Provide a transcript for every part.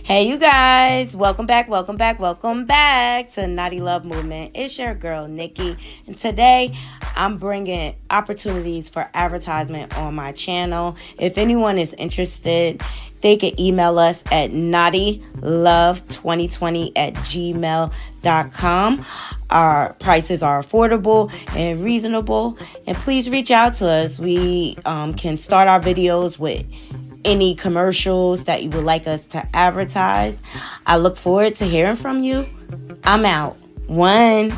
Hey, you guys, welcome back to Naughty Love Movement. It's your girl, Nikki, and today I'm bringing opportunities for advertisement on my channel. If anyone is interested, they can email us at naughtylove2020@gmail.com. Our prices are affordable and reasonable, and please reach out to us. We can start our videos with any commercials that you would like us to advertise. I look forward to hearing from you. I'm out. One.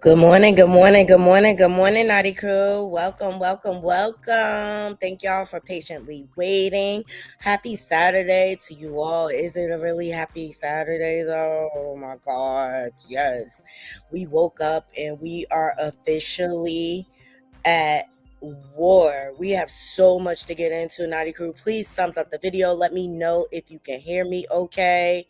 Good morning, good morning, good morning, good morning, Naughty Crew. Welcome, welcome, welcome. Thank y'all for patiently waiting. Happy Saturday to you all. Is it a really happy Saturday, though? Oh my God, yes. We woke up and we are officially at war. We have so much to get into, Naughty Crew. Please thumbs up the video. Let me know if you can hear me okay.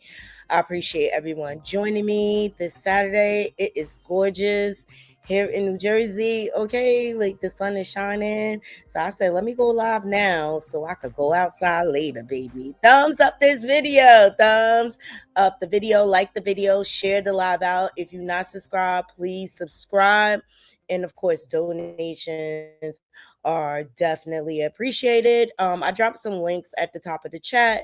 I appreciate everyone joining me this Saturday. It is gorgeous here in New Jersey. Okay, like the sun is shining. So I said, let me go live now so I could go outside later, baby. Thumbs up this video. Thumbs up the video. Like the video. Share the live out. If you're not subscribed, please subscribe. And of course, donations are definitely appreciated. I dropped some links at the top of the chat.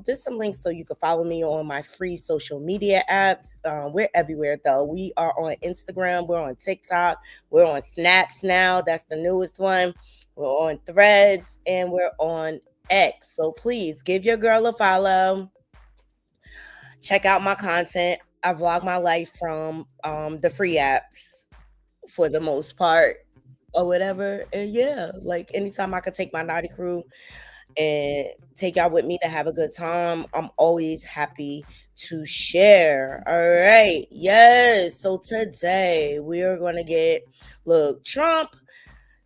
Just some links so you can follow me on my free social media apps. We're everywhere though. We are on Instagram, we're on TikTok, we're on Snaps now. That's the newest one. We're on Threads, and we're on X. So please give your girl a follow. Check out my content. I vlog my life from the free apps for the most part or whatever. And yeah, like anytime I could take my Naughty Crew and take y'all with me to have a good time, I'm always happy to share. All right. Yes. So today we are going to look, Trump,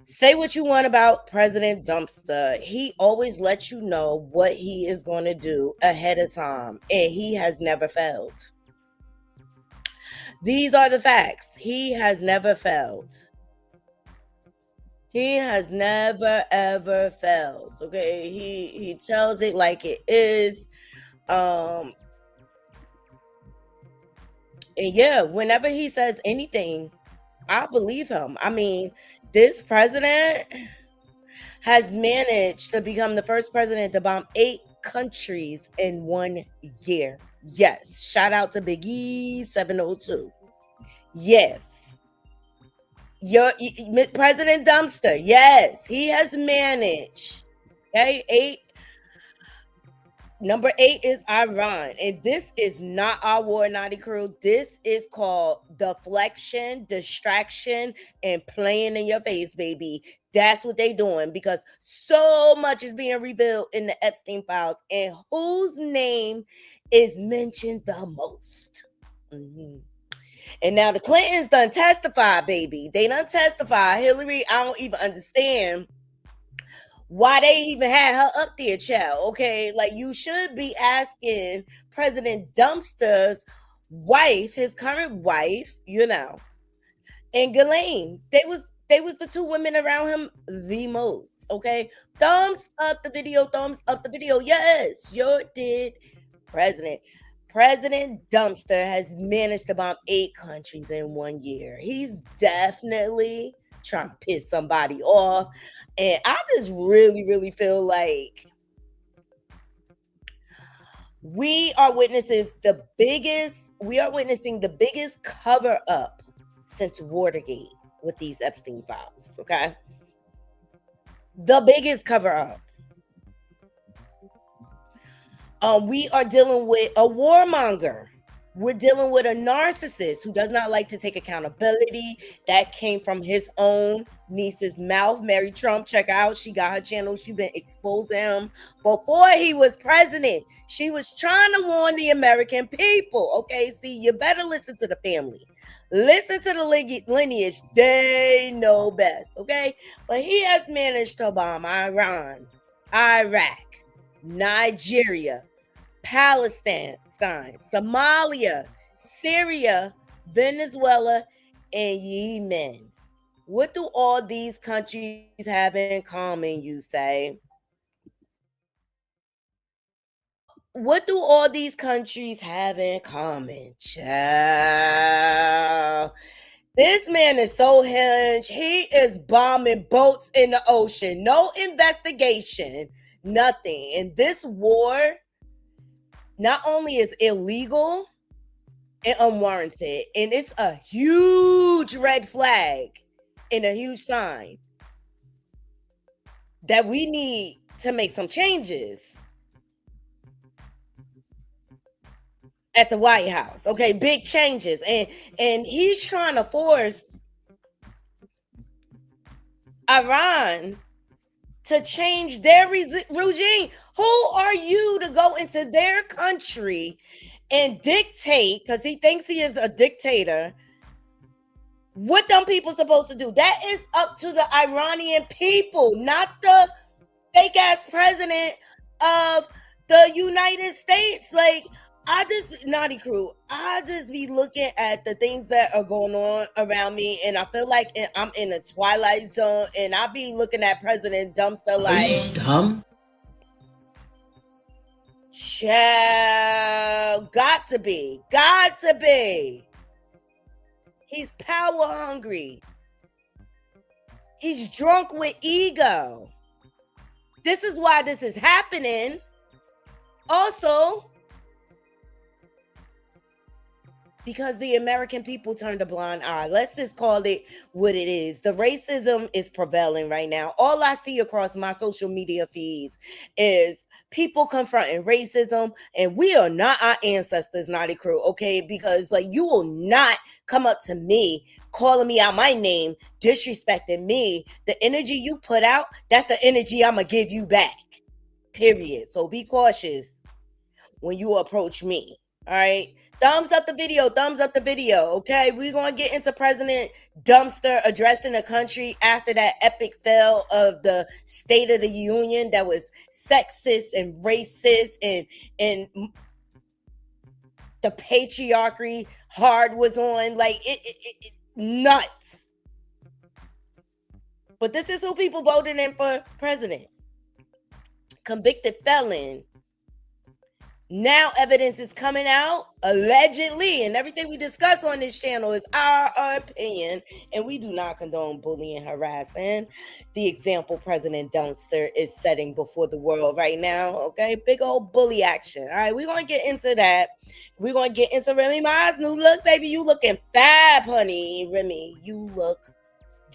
say what you want about President Dumpster. He always lets you know what he is going to do ahead of time, and he has never failed. These are the facts. He has never failed. He has never ever failed. Okay, he tells it like it is. And yeah, whenever he says anything, I believe him. I mean, this president has managed to become the first president to bomb 8 countries in 1 year. Yes, shout out to Big E 702. Yes. President Dumpster, yes, he has managed. Okay, number 8 is Iran, and this is not our war, Naughty Crew. This is called deflection, distraction, and playing in your face, baby. That's what they doing, because so much is being revealed in the Epstein files, and whose name is mentioned the most? Mm-hmm. And now the Clintons done testify, baby. They done testify. Hillary, I don't even understand why they even had her up there, child. Okay, like you should be asking President Dumpster's wife, his current wife, and Ghislaine. They was the 2 women around him the most. Okay, thumbs up the video. Thumbs up the video. Yes, you did, President. President Dumpster has managed to bomb 8 countries in 1 year. He's definitely trying to piss somebody off. And I just really, really feel like we are witnessing the biggest cover up since Watergate with these Epstein files. Okay. The biggest cover up. We are dealing with a warmonger. We're dealing with a narcissist who does not like to take accountability. That came from his own niece's mouth. Mary Trump, check out. She got her channel. She's been exposing him before he was president. She was trying to warn the American people. Okay, see, you better listen to the family. Listen to the lineage. They know best. Okay, but he has managed to bomb Iran, Iraq, Nigeria, Palestine, Somalia, Syria, Venezuela, and Yemen. What do all these countries have in common, you say? What do all these countries have in common, child? This man is so hinged. He is bombing boats in the ocean. No investigation, nothing. And this war not only is illegal and unwarranted, and it's a huge red flag and a huge sign that we need to make some changes. at the White House. Okay, big changes, and he's trying to force Iran to change their regime. Who are you to go into their country and dictate? Because he thinks he is a dictator. What them people supposed to do? That is up to the Iranian people, not the fake ass president of the United States. Like, I just naughty crew. I just be looking at the things that are going on around me, and I feel like I'm in a twilight zone. And I be looking at President Dumpster like, dumb. Child, got to be. He's power hungry. He's drunk with ego. This is why this is happening. Also, because the American people turned a blind eye. Let's just call it what it is. The racism is prevailing right now. All I see across my social media feeds is people confronting racism, and we are not our ancestors, naughty crew, okay? Because like, you will not come up to me calling me out my name, disrespecting me. The energy you put out, that's the energy I'm gonna give you back, period. So be cautious when you approach me. All right, thumbs up the video, okay? We're gonna get into President Dumpster addressing the country after that epic fail of the State of the Union that was sexist and racist, and the patriarchy hard was on, like it nuts. But this is who people voted in for president. Convicted felon. Now evidence is coming out, allegedly, and everything we discuss on this channel is our opinion, and we do not condone bullying, harassing. The example President Dumpster is setting before the world right now, okay? Big old bully action. All right, we're going to get into that. We're going to get into Remy Ma's new look, baby. You looking fab, honey. Remy, you look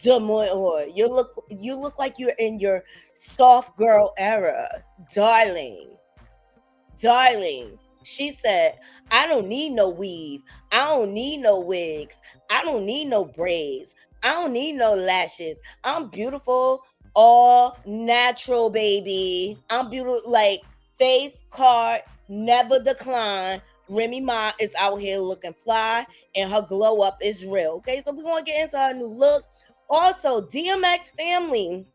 demure. You look like you're in your soft girl era, darling. She said, I don't need no weave. I don't need no wigs. I don't need no braids. I don't need no lashes. I'm beautiful, all natural, baby. I'm beautiful, like face card, never decline. Remy Ma is out here looking fly, and her glow up is real. Okay, so we're going to get into her new look. Also, DMX family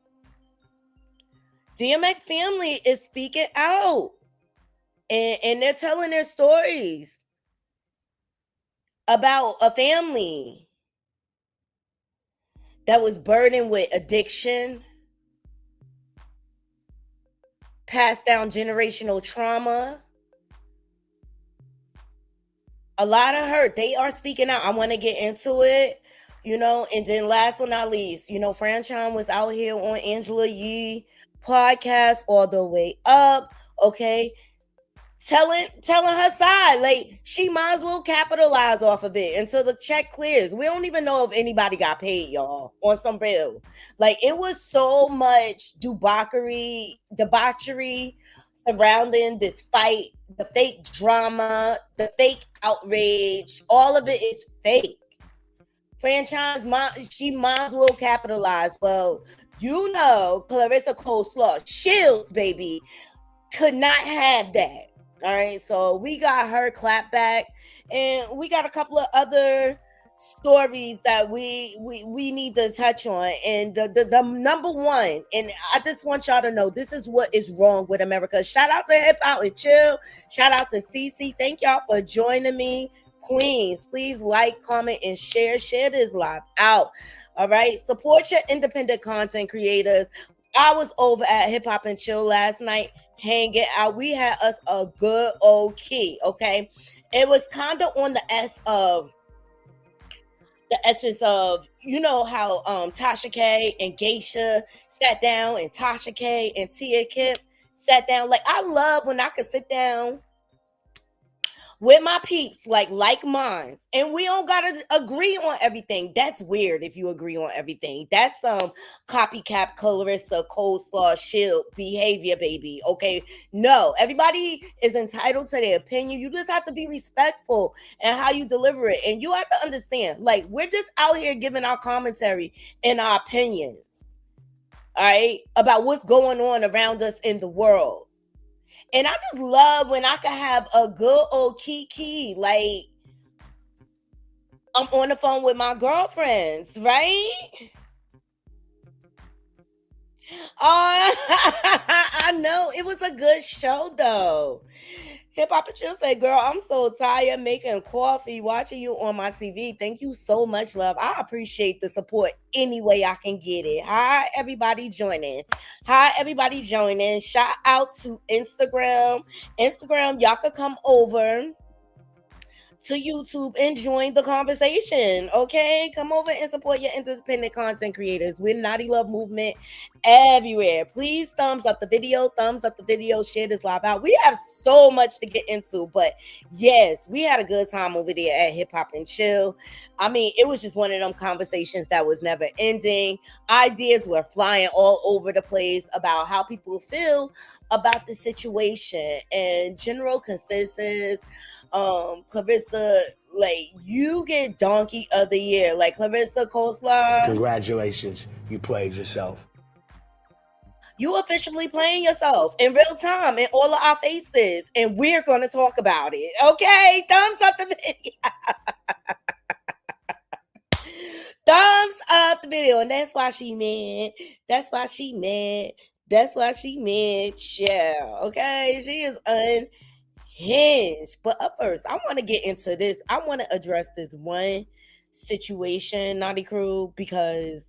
is speaking out. And they're telling their stories about a family that was burdened with addiction, passed down generational trauma, a lot of hurt. They are speaking out. I want to get into it, and then last but not least, Franchon was out here on Angela Yee podcast all the way up, okay? Telling her side, like, she might as well capitalize off of it until the check clears. We don't even know if anybody got paid, y'all, on some real. Like, it was so much debauchery surrounding this fight, the fake drama, the fake outrage. All of it is fake. Franchise, she might as well capitalize. Well, Claressa Coleslaw, Shields, baby, could not have that. All right, so we got her clap back, and we got a couple of other stories that we need to touch on. And the number one, and I just want y'all to know, this is what is wrong with America. Shout out to Hip Out and Chill. Shout out to CC. Thank y'all for joining me. Queens, please like, comment, and share this live out. All right, support your independent content creators. I was over at Hip Hop and Chill last night, hanging out. We had us a good old key, okay? It was kind of on the essence of, how Tasha K and Geisha sat down, and Tasha K and Tia Kip sat down. Like, I love when I could sit down with my peeps, like minds, and we don't gotta agree on everything. That's weird if you agree on everything. That's some copycat Claressa coleslaw shield behavior, baby. Okay. No, everybody is entitled to their opinion. You just have to be respectful and how you deliver it. And you have to understand, like, we're just out here giving our commentary and our opinions, all right, about what's going on around us in the world. And I just love when I can have a good old kiki, like I'm on the phone with my girlfriends, right? Oh, I know. It was a good show, though. Hip Hop and Chill say, girl, I'm so tired making coffee, watching you on my TV. Thank you so much, love. I appreciate the support any way I can get it. Hi, everybody joining. Hi, everybody joining. Shout out to Instagram. Instagram, y'all could come over to YouTube and join the conversation. Okay, come over and support your independent content creators. We're Naughty Love Movement everywhere. Please thumbs up the video, share this live out. We have so much to get into, but yes, we had a good time over there at Hip Hop and Chill. I mean, it was just one of them conversations that was never ending. Ideas were flying all over the place about how people feel about the situation and general consensus. Claressa, like, you get Donkey of the Year. Like, Claressa Coleslaw, congratulations, you played yourself. You officially playing yourself in real time in all of our faces, and we're going to talk about it. Okay, thumbs up the video. Thumbs up the video, and that's why she mad. That's why she mad. That's why she mad. Yeah, okay, she is unhinged. But up first, I want to get into this. I want to address this one situation, Naughty Crew, because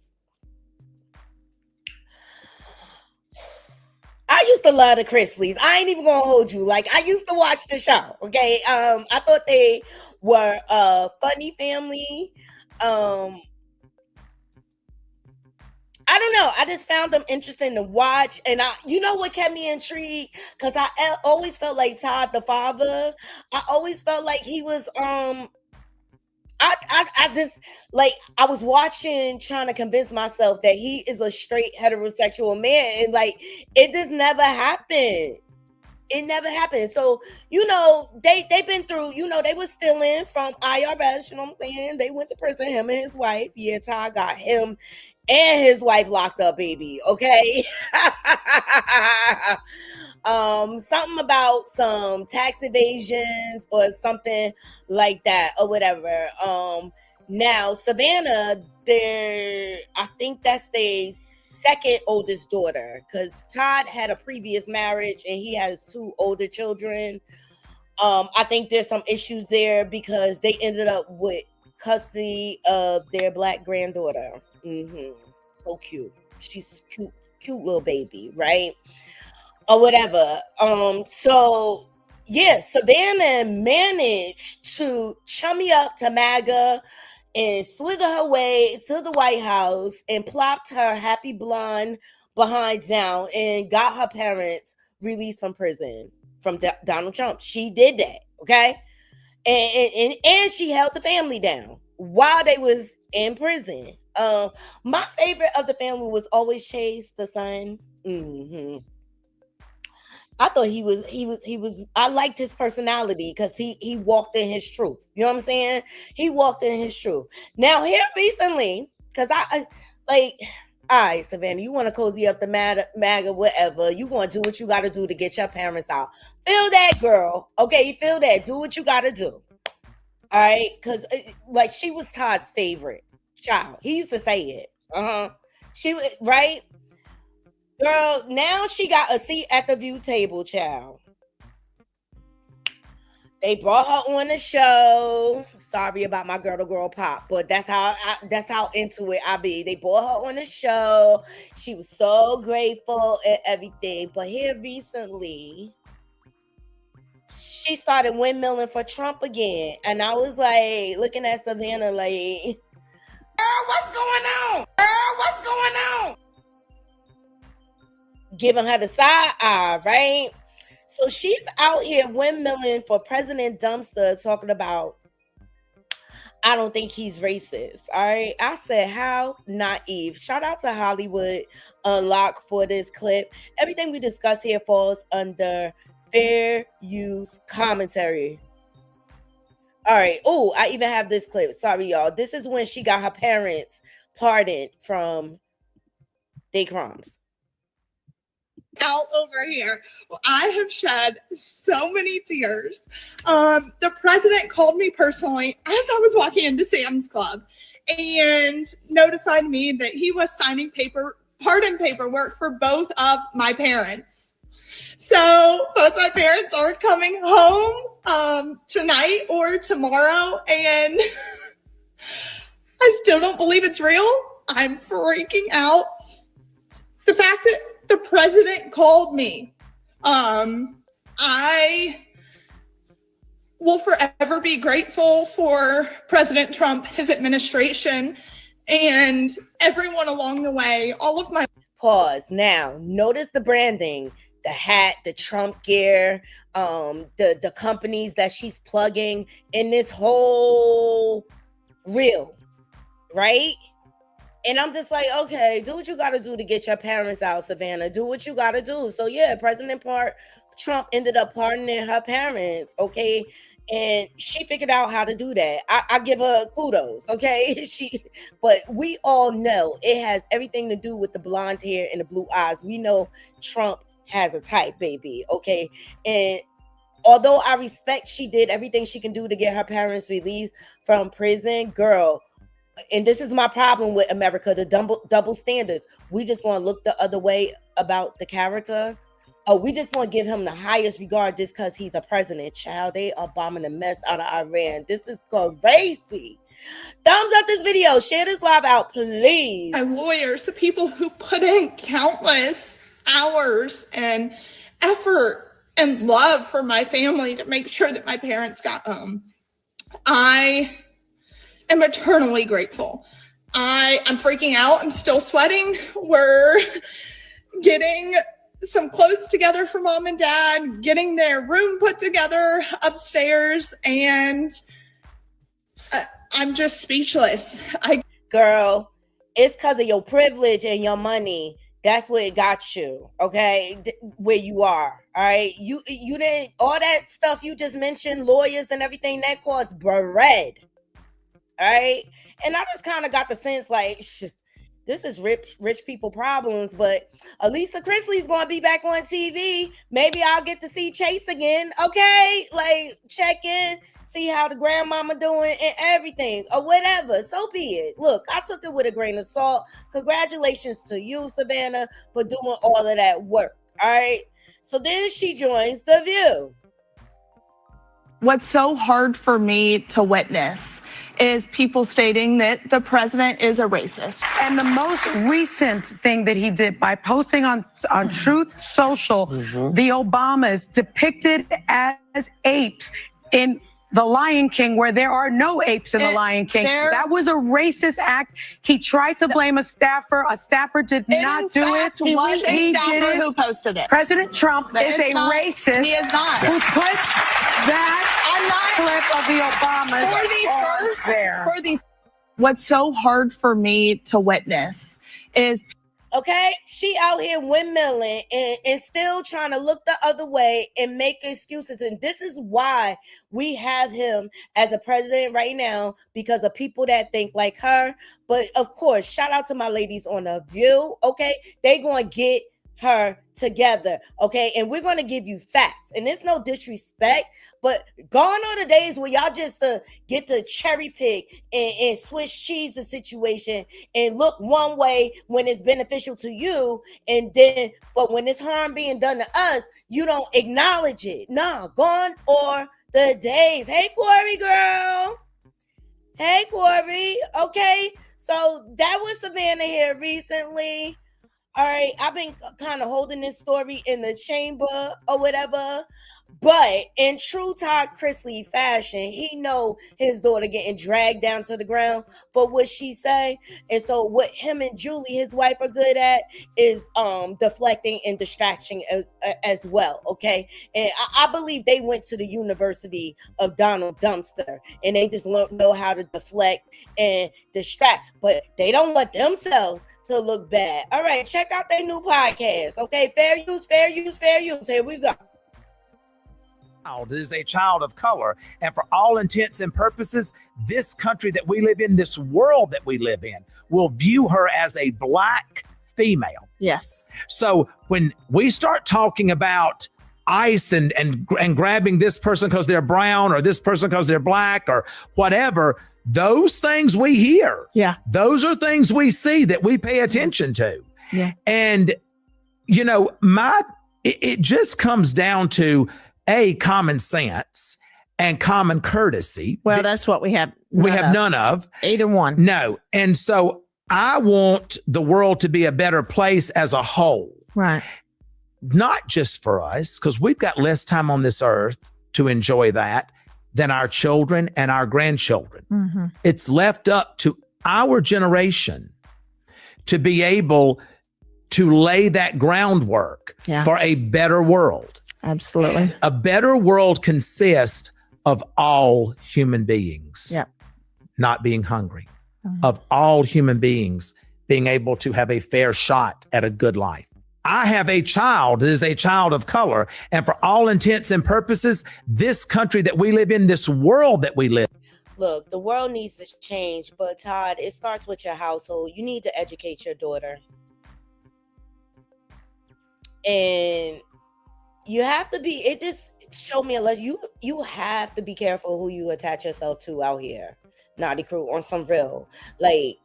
I used to love the Chrisleys. I ain't even gonna hold you. Like, I used to watch the show. Okay, I thought they were a funny family. I don't know. I just found them interesting to watch, and you know what kept me intrigued? Because I always felt like Todd, the father. I always felt like he was I just, like, I was watching, trying to convince myself that he is a straight heterosexual man, and like, it just never happened. It never happened. So, you know, they've been through, you know, they were stealing from IRS, you know what I'm saying? They went to prison, him and his wife. Yeah, Todd got him and his wife locked up, baby. Okay. Something about some tax evasions or something like that or whatever. Now Savannah, I think that's their second oldest daughter, because Todd had a previous marriage and he has two older children. I think there's some issues there because they ended up with custody of their black granddaughter. So cute. She's cute little baby, right? Or whatever. So yeah, Savannah managed to chummy up to MAGA and slither her way to the White House and plopped her happy blonde behind down and got her parents released from prison from Donald Trump. She did that, okay? And she held the family down while they was in prison. My favorite of the family was always Chase, the son. I thought he was I liked his personality because he walked in his truth. You know what I'm saying? He walked in his truth. Now here recently, because I like, all right, Savannah, you want to cozy up the MAGA, whatever. You want to do what you got to do to get your parents out. Feel that, girl. Okay, you feel that. Do what you got to do. All right? Because, like, she was Todd's favorite child. He used to say it. She was, right? Girl, now she got a seat at the view table, child. They brought her on the show. Sorry about my girl pop, but that's how into it I be. They brought her on the show. She was so grateful and everything. But here recently, she started windmilling for Trump again. And I was like, looking at Savannah like, girl, what's going on? Girl, what's going on? Giving her the side eye, right? So she's out here windmilling for President Dumpster talking about, I don't think he's racist. All right. I said, how naive. Shout out to Hollywood Unlocked for this clip. Everything we discuss here falls under fair use commentary. All right. Oh, I even have this clip. Sorry, y'all. This is when she got her parents pardoned from their crimes. Out over here. Well, I have shed so many tears. The president called me personally as I was walking into Sam's Club and notified me that he was signing pardon paperwork for both of my parents. So both my parents are coming home tonight or tomorrow, and I still don't believe it's real. I'm freaking out. The fact that the president called me. I will forever be grateful for President Trump, his administration, and everyone along the way. All of my pause. Now, notice the branding, the hat, the Trump gear, the companies that she's plugging in this whole reel, right? And I'm just like, okay, do what you got to do to get your parents out, Savannah. Do what you got to do. So, yeah, President Trump ended up pardoning her parents, okay? And she figured out how to do that. I give her kudos, okay? But we all know it has everything to do with the blonde hair and the blue eyes. We know Trump has a type, baby, okay? And although I respect she did everything she can do to get her parents released from prison, girl, and this is my problem with America, the double standards. We just want to look the other way about the character. Oh, we just want to give him the highest regard just because he's a president. Child, they are bombing the mess out of Iran. This is crazy. Thumbs up this video. Share this live out, please. My lawyers, the people who put in countless hours and effort and love for my family to make sure that my parents got home. I am eternally grateful. I'm freaking out. I'm still sweating. We're getting some clothes together for mom and dad, getting their room put together upstairs, and I'm just speechless. Girl, it's because of your privilege and your money. That's what it got you, okay? Where you are, all right? You didn't, all that stuff you just mentioned, lawyers and everything, that costs bread. All right. And I just kind of got the sense like, this is rich people problems, but Elisa Chrisley's going to be back on TV. Maybe I'll get to see Chase again. Okay. Like, check in, see how the grandmama doing and everything or whatever. So be it. Look, I took it with a grain of salt. Congratulations to you, Savannah, for doing all of that work. All right. So then she joins The View. What's so hard for me to witness is people stating that the president is a racist. And the most recent thing that he did by posting on Truth Social, the Obamas depicted as apes in The Lion King, where there are no apes in The Lion King. That was a racist act. He tried to blame a staffer. A staffer did not do it. It was a staffer who posted it. President Trump is a racist. He is not. Who put that clip of the Obamas there. What's so hard for me to witness is, okay, she out here windmilling and still trying to look the other way and make excuses. And this is why we have him as a president right now, because of people that think like her. But of course, shout out to my ladies on The View. Okay, they going to get her together. Okay, and we're going to give you facts. And there's no disrespect, but gone are the days where y'all just get to cherry pick and Swiss cheese the situation and look one way when it's beneficial to you, and then, but when it's harm being done to us, you don't acknowledge it. Nah, gone are the days. Hey, Corey, girl. Hey, Corey. Okay, so that was Savannah here recently. All right, I've been kind of holding this story in the chamber or whatever. But in true Todd Chrisley fashion, he know his daughter getting dragged down to the ground for what she say. And so what him and Julie, his wife, are good at is deflecting and distraction as well. Okay. And I believe they went to the University of Donald Dumpster and they just know how to deflect and distract, but they don't let themselves to look bad. All right, check out their new podcast. Okay, fair use, fair use, fair use. Here we go. Is a child of color, and for all intents and purposes, this country that we live in, this world that we live in, will view her as a black female. Yes. So when we start talking about ICE and grabbing this person because they're brown or this person because they're black or whatever, those things we hear. Yeah. Those are things we see that we pay attention to. Yeah. And, you know, it just comes down to common sense and common courtesy. Well, that's what we have. We have none of. Either one. No. And so I want the world to be a better place as a whole. Right. Not just for us, because we've got less time on this earth to enjoy that than our children and our grandchildren. Mm-hmm. It's left up to our generation to be able to lay that groundwork for a better world. Absolutely. A better world consists of all human beings not being hungry, of all human beings being able to have a fair shot at a good life. I have a child that is a child of color, and for all intents and purposes, this country that we live in, this world that we live in. Look, the world needs to change, but Todd, it starts with your household. You need to educate your daughter. And you have to be, it just showed me a lesson. You have to be careful who you attach yourself to out here. Naughty Crew on some real. Like,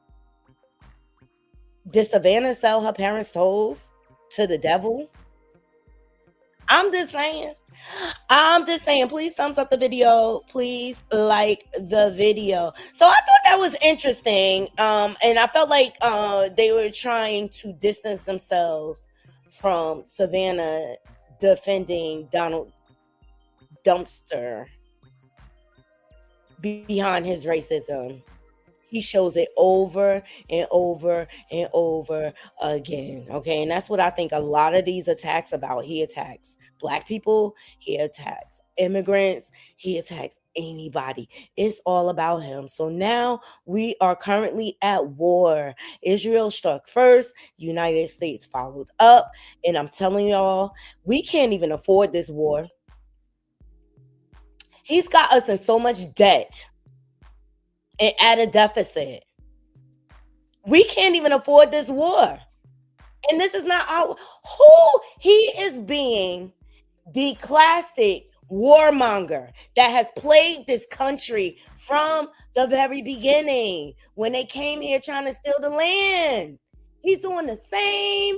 did Savannah sell her parents' souls to the devil? I'm just saying. Please thumbs up the video. Please like the video. So I thought that was interesting. And I felt like they were trying to distance themselves from Savannah defending Donald Dumpster behind his racism. He shows it over and over and over again. Okay. And that's what I think a lot of these attacks about. He attacks Black people. He attacks immigrants. He attacks anybody. It's all about him. So now we are currently at war. Israel struck first. United States followed up. And I'm telling y'all, we can't even afford this war. He's got us in so much debt and at a deficit. We can't even afford this war. And this is not our, he is being the classic warmonger that has plagued this country from the very beginning when they came here trying to steal the land. He's doing the same.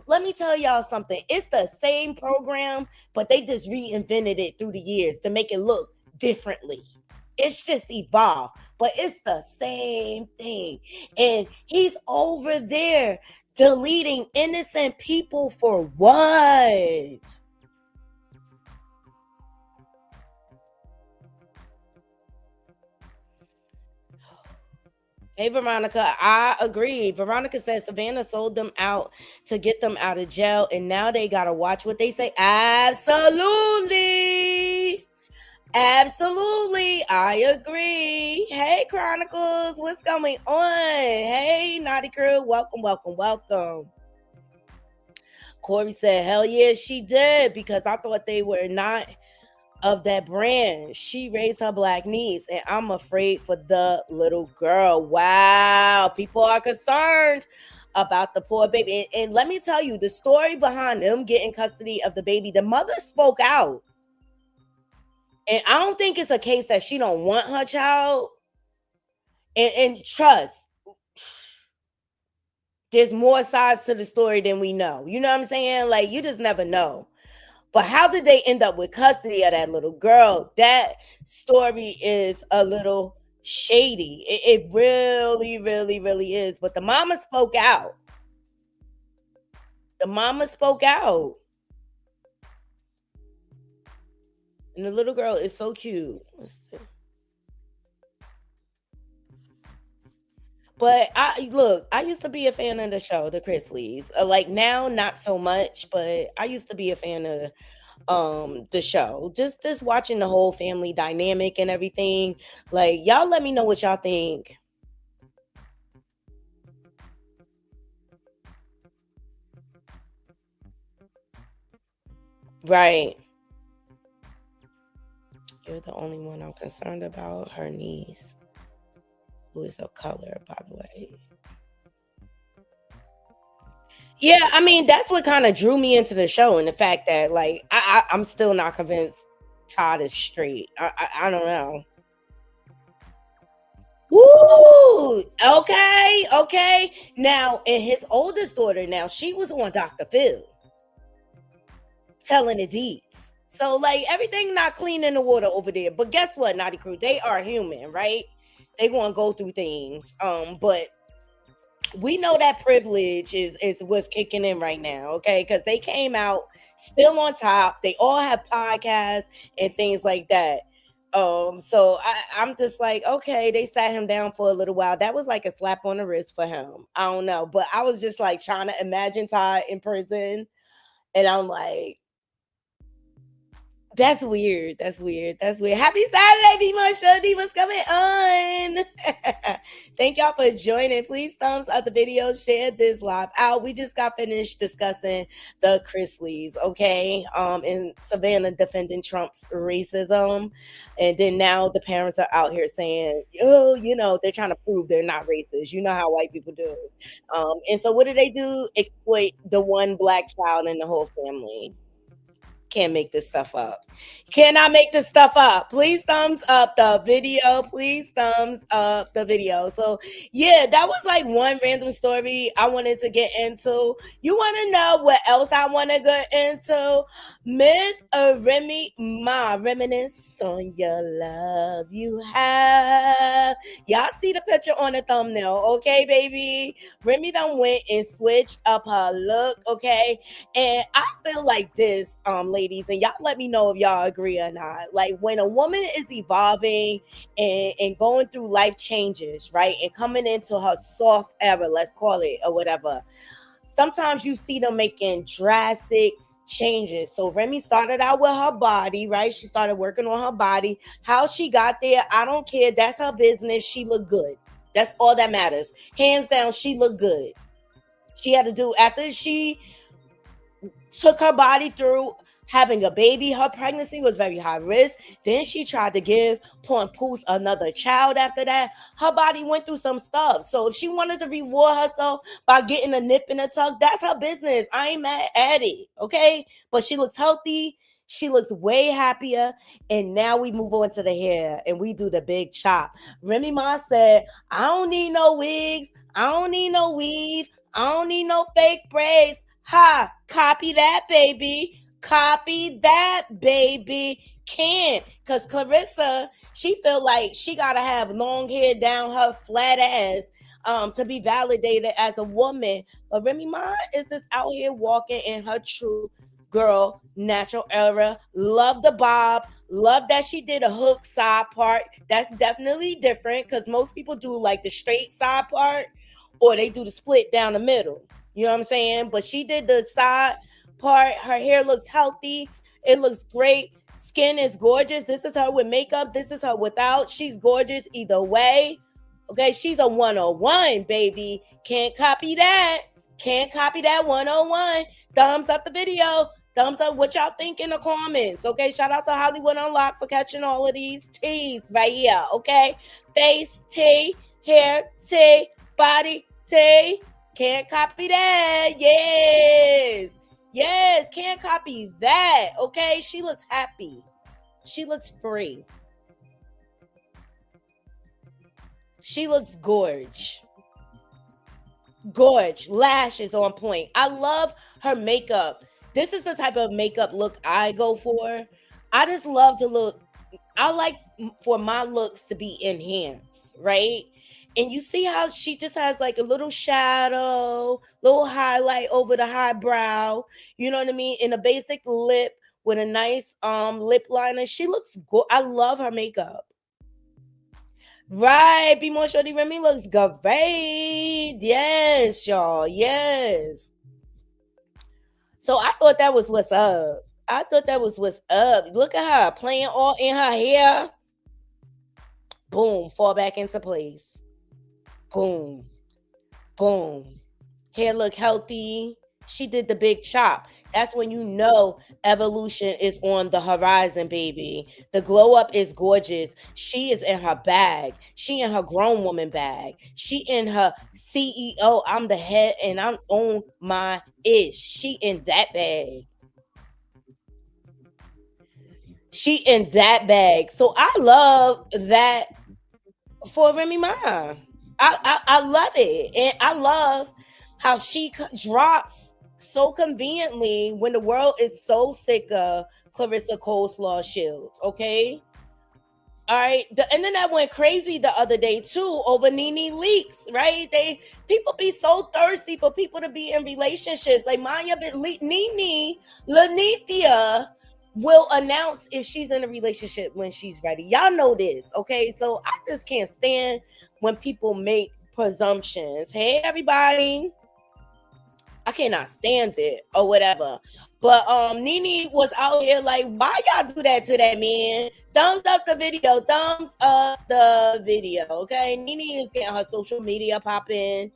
Let me tell y'all something. It's the same program, but they just reinvented it through the years to make it look differently. It's just evolved, but it's the same thing. And he's over there deleting innocent people for what? Hey, Veronica, I agree. Veronica says Savannah sold them out to get them out of jail, and now they got to watch what they say. Absolutely. Absolutely. I agree. Hey, Chronicles, what's going on? Hey, Naughty Crew, welcome, welcome, welcome. Corey said, hell yeah, she did, because I thought they were not of that brand. She raised her Black niece, and I'm afraid for the little girl. Wow, people are concerned about the poor baby. And let me tell you, the story behind them getting custody of the baby, the mother spoke out. And I don't think it's a case that she don't want her child. And trust, there's more sides to the story than we know. You know what I'm saying? Like, you just never know. But how did they end up with custody of that little girl? That story is a little shady. It really, really, really is. But the mama spoke out. The mama spoke out. And the little girl is so cute. Let's see. But I used to be a fan of the show, the Chrisleys. Like now, not so much, but I used to be a fan of the show. Just watching the whole family dynamic and everything. Like, y'all let me know what y'all think. Right. You're the only one I'm concerned about. Her niece, who is of color, by the way. Yeah, I mean, that's what kind of drew me into the show, and the fact that, like, I'm still not convinced Todd is straight. I don't know. Woo! Okay. Now, and his oldest daughter, now she was on Dr. Phil, telling the deeds. So, like, everything not clean in the water over there. But guess what, Naughty Crew? They are human, right? They gonna go through things. But we know that privilege is what's kicking in right now, okay? Because they came out still on top. They all have podcasts and things like that. So I'm just like, okay, they sat him down for a little while. That was like a slap on the wrist for him. I don't know, but I was just like trying to imagine Todd in prison, and I'm like, that's weird. Happy Saturday, B Shuddy. What's going on? Thank y'all for joining. Please thumbs up the video, share this live out. We just got finished discussing the Chrisleys, okay? And Savannah defending Trump's racism. And then now the parents are out here saying, oh, they're trying to prove they're not racist. You know how white people do. And so what do? Exploit the one black child in the whole family. Can't make this stuff up. Cannot make this stuff up. Please thumbs up the video. So yeah, that was like one random story I wanted to get into. You want to know what else I want to get into? Miss Remy, reminisce on your love you have. Y'all see the picture on the thumbnail, okay, baby? Remy done went and switched up her look, okay? And I feel like this, ladies, and y'all let me know if y'all agree or not. Like, when a woman is evolving and going through life changes, right, and coming into her soft era, let's call it, or whatever, sometimes you see them making drastic changes. So Remy started out with her body, right? She started working on her body. How she got there, I don't care. That's her business. She looked good. That's all that matters. Hands down, she looked good. She had to do, after she took her body through having a baby, her pregnancy was very high risk. Then she tried to give Poos another child after that. Her body went through some stuff. So if she wanted to reward herself by getting a nip and a tuck, that's her business. I ain't mad at it, okay? But she looks healthy. She looks way happier. And now we move on to the hair and we do the big chop. Remy Ma said, I don't need no wigs. I don't need no weave. I don't need no fake braids. Ha, copy that, baby. Copy that, baby. Can't, because Claressa, she feel like she gotta have long hair down her flat ass to be validated as a woman. But Remy Ma is just out here walking in her true girl natural era. Love the bob. Love that she did a hook side part. That's definitely different, because most people do like the straight side part, or they do the split down the middle. You know what I'm saying? But she did the side part. Her hair looks healthy. It looks great. Skin is gorgeous. This is her with makeup. This is her without. She's gorgeous either way. Okay, she's a 101, baby. Can't copy that. Can't copy that 101. Thumbs up the video. Thumbs up what y'all think in the comments. Okay, shout out to Hollywood Unlocked for catching all of these T's right here. Okay, face T, hair T, body T. Can't copy that. Yes, can't copy that. Okay, she looks happy. She looks free. She looks gorge. Lashes on point. I love her makeup. This is the type of makeup look I go for. I just love to look. I like for my looks to be enhanced, right? And you see how she just has like a little shadow, little highlight over the high brow, you know what I mean? And a basic lip with a nice lip liner. She looks good. I love her makeup. Right, Be More Shorty Remy looks great. Yes, y'all. Yes. So I thought that was what's up. I thought that was what's up. Look at her playing all in her hair. Boom, fall back into place. Boom, boom. Hair look healthy. She did the big chop. That's when you know evolution is on the horizon, baby. The glow up is gorgeous. She is in her bag. She in her grown woman bag. She in her CEO. I'm the head and I'm on my ish. She in that bag. She in that bag. So I love that for Remy Ma. I love it. And I love how she drops so conveniently when the world is so sick of Claressa Coleslaw Shields, okay? All right. The internet went crazy the other day too over Nene Leakes, right? People be so thirsty for people to be in relationships. Like Maya, Nene Lanithia will announce if she's in a relationship when she's ready. Y'all know this, okay? So I just can't stand when people make presumptions. Hey, everybody. I cannot stand it or whatever. But Nene was out here like, why y'all do that to that man? Thumbs up the video. Thumbs up the video. Okay. Nene is getting her social media popping.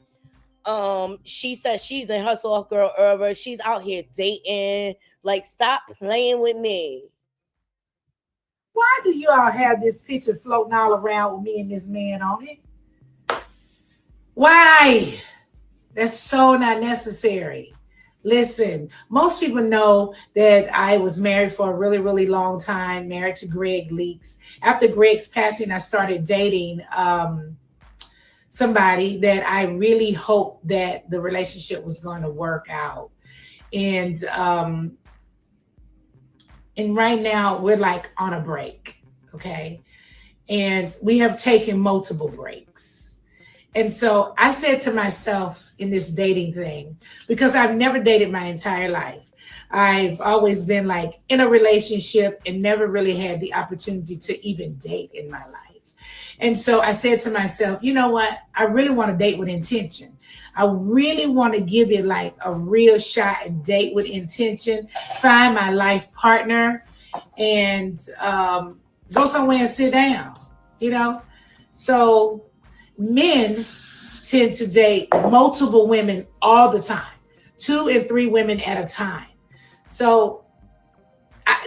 She says she's in her soft girl era. She's out here dating. Like, stop playing with me. Why do you all have this picture floating all around with me and this man on it? Why? That's so not necessary. Listen, most people know that I was married for a really, really long time, married to Greg Leakes. After Greg's passing, I started dating somebody that I really hoped that the relationship was going to work out. And right now we're like on a break, okay? And we have taken multiple breaks. And so I said to myself in this dating thing, because I've never dated my entire life. I've always been like in a relationship and never really had the opportunity to even date in my life. And so I said to myself, you know what? I really want to date with intention. I really want to give it like a real shot and date with intention, find my life partner and go somewhere and sit down, you know? So men tend to date multiple women all the time, 2 and 3 women at a time. So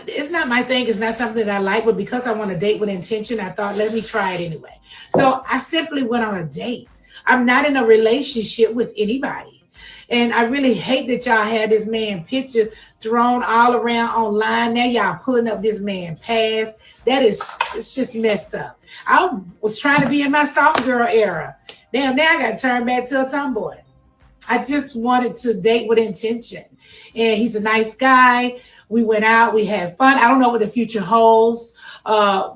it's not my thing. It's not something that I like, but because I want to date with intention, I thought, let me try it anyway. So I simply went on a date. I'm not in a relationship with anybody. And I really hate that y'all had this man picture thrown all around online. Now y'all pulling up this man past. It's just messed up. I was trying to be in my soft girl era. Damn, now I got to turn back to a tomboy. I just wanted to date with intention. And he's a nice guy. We went out, we had fun. I don't know what the future holds.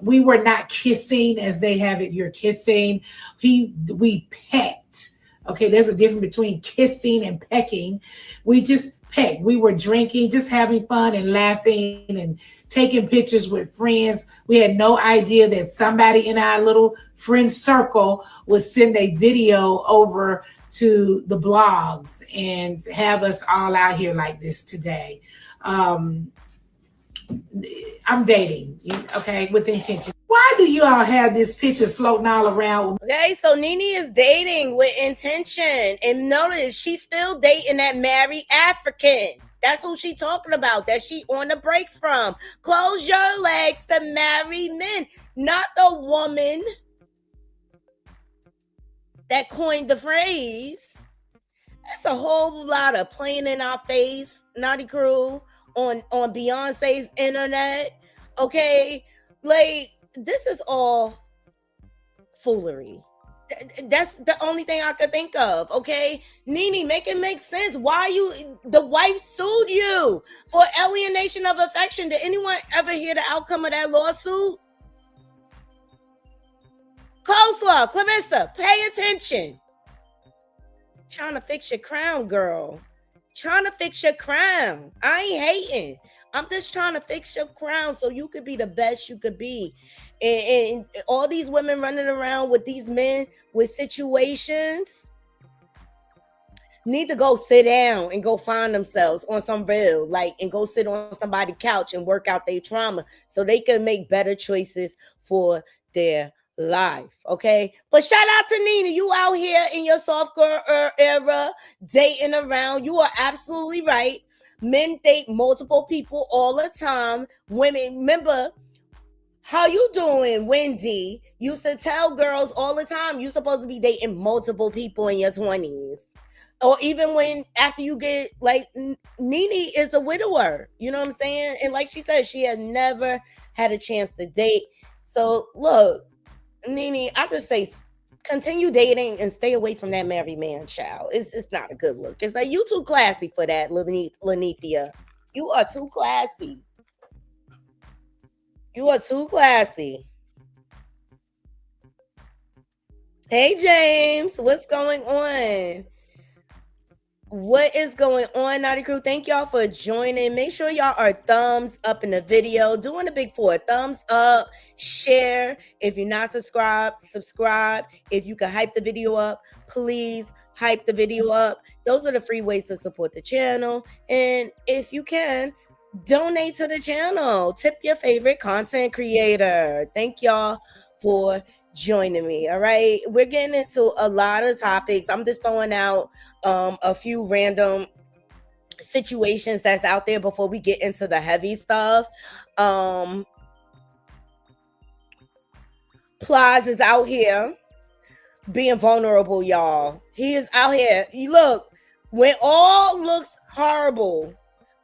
We were not kissing as they have it. You're kissing. We pecked. Okay, there's a difference between kissing and pecking. We just pecked. We were drinking, just having fun and laughing and taking pictures with friends. We had no idea that somebody in our little friend circle would send a video over to the blogs and have us all out here like this today. I'm dating, okay, with intention. Why do you all have this picture floating all around? Okay, so Nene is dating with intention. And notice she's still dating that married African. That's who she talking about, that she on the break from. Close your legs to married men, not the woman that coined the phrase. That's a whole lot of playing in our face, Naughty Crew, on Beyonce's internet. Okay, like, this is all foolery. That's the only thing I could think of. Okay, Nene, make it make sense. Why the wife sued you for alienation of affection? Did anyone ever hear the outcome of that lawsuit? Coleslaw, Claressa, pay attention. Trying to fix your crown, girl. Trying to fix your crown. I ain't hating. I'm just trying to fix your crown so you could be the best you could be. And all these women running around with these men with situations need to go sit down and go find themselves on some real, like, and go sit on somebody's couch and work out their trauma so they can make better choices for their life. Okay, but shout out to Nina. You out here in your soft girl era dating around. You are absolutely right. Men date multiple people all the time. Women, remember, how you doing, Wendy? Used to tell girls all the time you're supposed to be dating multiple people in your 20s. Or even when after you get, like, Nene is a widower. You know what I'm saying? And like she said, she had never had a chance to date. So look, Nene, I just say continue dating and stay away from that married man, child. It's just not a good look. It's like you too classy for that, Lanithia. You are too classy. You are too classy. Hey, James, what's going on? What is going on, Naughty Crew? Thank y'all for joining. Make sure y'all are thumbs up in the video. Doing the big 4. Thumbs up, share. If you're not subscribed, subscribe. If you can hype the video up, please hype the video up. Those are the free ways to support the channel. And if you can, donate to the channel. Tip your favorite content creator. Thank y'all for joining me. All right, we're getting into a lot of topics. I'm just throwing out a few random situations that's out there before we get into the heavy stuff. Plies is out here being vulnerable, y'all. He is out here. Look, when all looks horrible,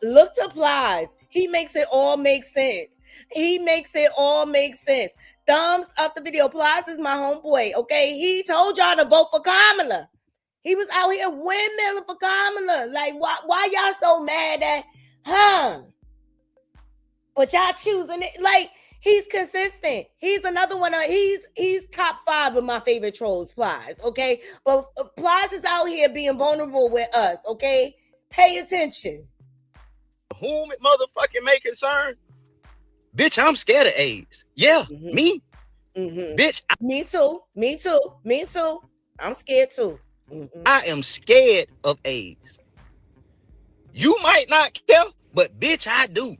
look to Plies. He makes it all make sense. He makes it all make sense. Thumbs up the video. Plies is my homeboy, okay? He told y'all to vote for Kamala. He was out here windmilling for Kamala. Like, why y'all so mad at, but y'all choosing it. Like, he's consistent. He's another one. He's top 5 of my favorite trolls, Plies, okay? But Plies is out here being vulnerable with us, okay? Pay attention. Whom it motherfucking may concern. Bitch, I'm scared of AIDS. Yeah, me. Bitch. Me too. Me too. Me too. I'm scared too. I am scared of AIDS. You might not care, but bitch, I do.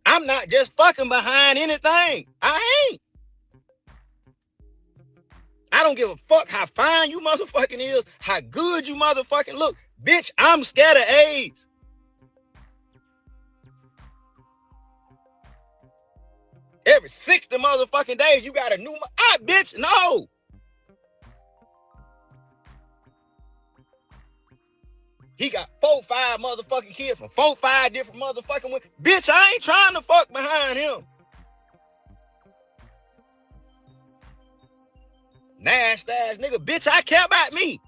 I'm not just fucking behind anything. I ain't. I don't give a fuck how fine you motherfucking is, how good you motherfucking look. Bitch, I'm scared of AIDS. Every 60 motherfucking days, you got a new... bitch, no. He got 4, 5 motherfucking kids from 4, 5 different motherfucking women. Bitch, I ain't trying to fuck behind him. Nasty ass nigga. Bitch, I care about me.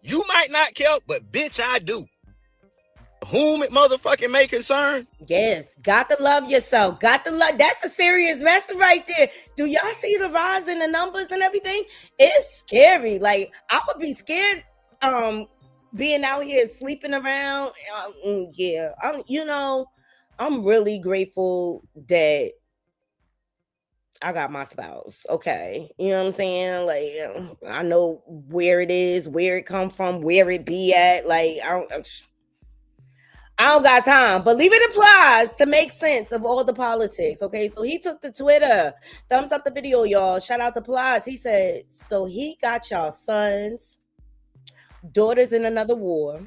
You might not care, but bitch, I do. Whom it motherfucking may concern. Yes, got to love yourself. Got to love. That's a serious message right there. Do y'all see the rise in the numbers and everything? It's scary. Like, I would be scared being out here sleeping around. Yeah, I'm really grateful that I got my spouse. Okay, you know what I'm saying? Like, I know where it is, where it come from, where it be at. Like, I don't got time, but leave it applies to make sense of all the politics, okay? So he took to Twitter. Thumbs up the video, y'all. Shout out to Plies. He said, so he got y'all sons, daughters in another war.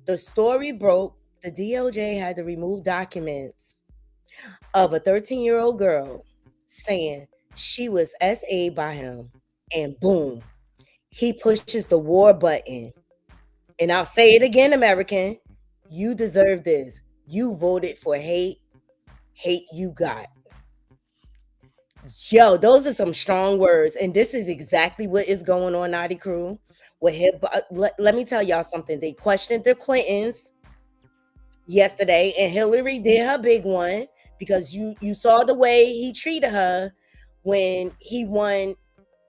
The story broke. The DOJ had to remove documents of a 13-year-old girl saying she was SA'd by him. And boom, he pushes the war button. And I'll say it again, American. You deserve this. You voted for hate. Hate you got. Yo, those are some strong words. And this is exactly what is going on, Naughty Crew. Let me tell y'all something. They questioned the Clintons. yesterday, and Hillary did her big one, because you saw the way he treated her when he won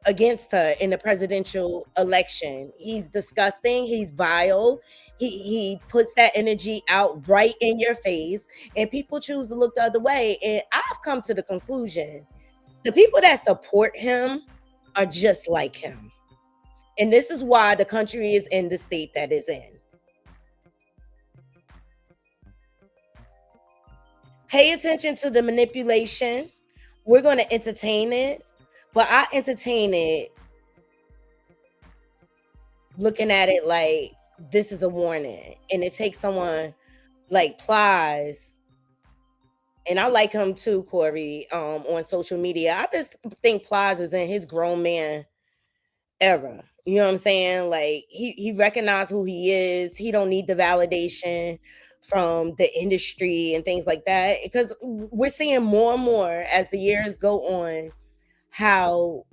against her in the presidential election. He's disgusting. He's vile. He puts that energy out right in your face, and people choose to look the other way. And I've come to the conclusion, the people that support him are just like him. And this is why the country is in the state that it's in. Pay attention to the manipulation. We're going to entertain it, but I entertain it looking at it like this is a warning. And it takes someone like Plies, and I like him too, Corey, on social media. I just think Plies is in his grown man era. You know what I'm saying? Like he recognized who he is. He don't need the validation from the industry and things like that, because we're seeing more and more as the years go on how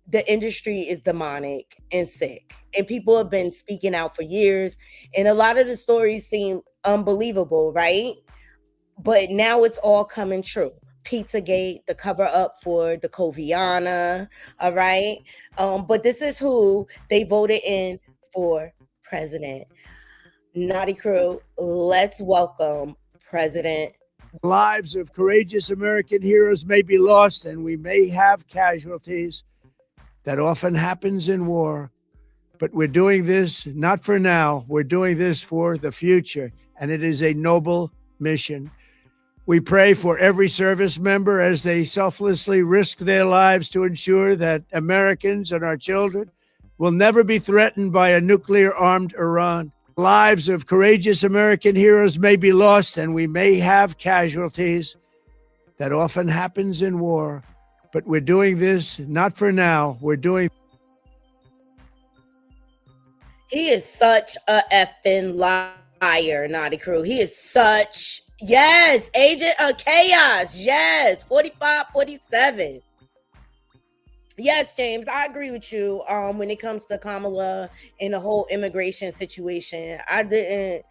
the industry is demonic and sick, and people have been speaking out for years, and a lot of the stories seem unbelievable, right? But now it's all coming true. Pizzagate, the cover up for the Coviana, all right? But this is who they voted in for president. Naughty Crew, let's welcome President. Lives of courageous American heroes may be lost, and we may have casualties. That often happens in war. But we're doing this not for now. We're doing this for the future, and it is a noble mission. We pray for every service member as they selflessly risk their lives to ensure that Americans and our children will never be threatened by a nuclear-armed Iran. Lives of courageous American heroes may be lost, and we may have casualties. That often happens in war. But we're doing this not for now. We're doing. He is such a effing liar, Naughty Crew. He is such, yes, agent of chaos. Yes, 45, 47. Yes, James, I agree with you. When it comes to Kamala and the whole immigration situation, I didn't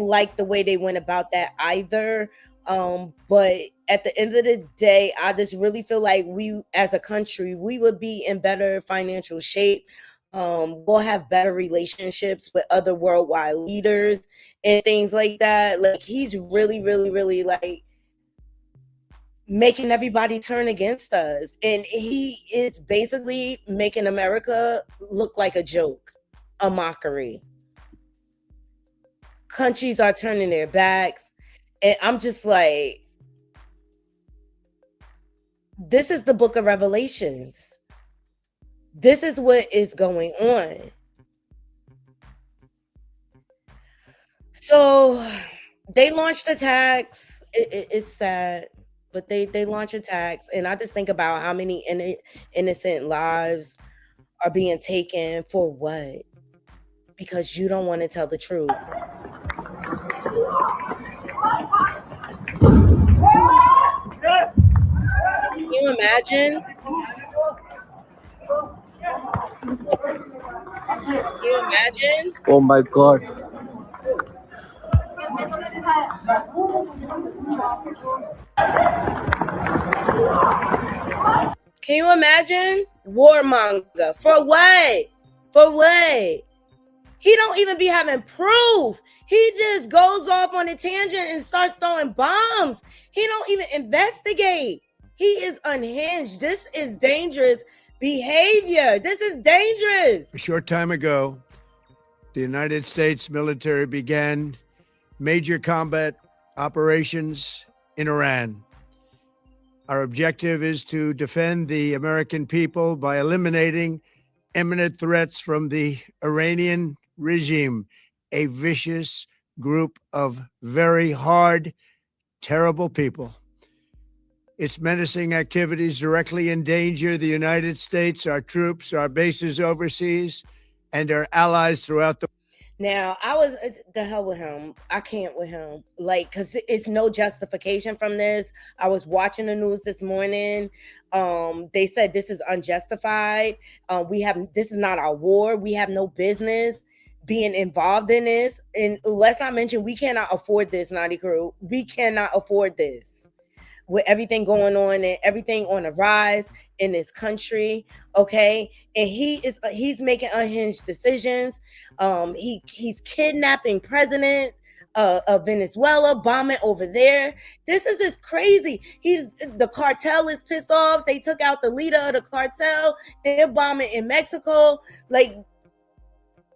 like the way they went about that either. But at the end of the day, I just really feel like we, as a country, we would be in better financial shape. We'll have better relationships with other worldwide leaders and things like that. Like, he's really, really, really like making everybody turn against us. And he is basically making America look like a joke, a mockery. Countries are turning their backs. And I'm just like, this is the book of Revelations. This is what is going on. So they launched a tax. It's sad, but they launched a tax. And I just think about how many innocent lives are being taken for what? Because you don't want to tell the truth. Can you imagine? Can you imagine? Oh my God. Can you imagine? Warmonger. For what? For what? He don't even be having proof. He just goes off on a tangent and starts throwing bombs. He don't even investigate. He is unhinged. This is dangerous behavior. This is dangerous. A short time ago, the United States military began major combat operations in Iran. Our objective is to defend the American people by eliminating imminent threats from the Iranian regime, a vicious group of very hard, terrible people. Its menacing activities directly endanger the United States, our troops, our bases overseas, and our allies throughout the. Now, I was the hell with him. I can't with him. Like, because it's no justification from this. I was watching the news this morning. They said this is unjustified. This is not our war. We have no business being involved in this. And let's not mention, we cannot afford this, Naughty Crew. We cannot afford this. With everything going on and everything on the rise in this country, okay? And he's making unhinged decisions. He's kidnapping presidents of Venezuela, bombing over there. This is just crazy. The cartel is pissed off. They took out the leader of the cartel. They're bombing in Mexico. Like,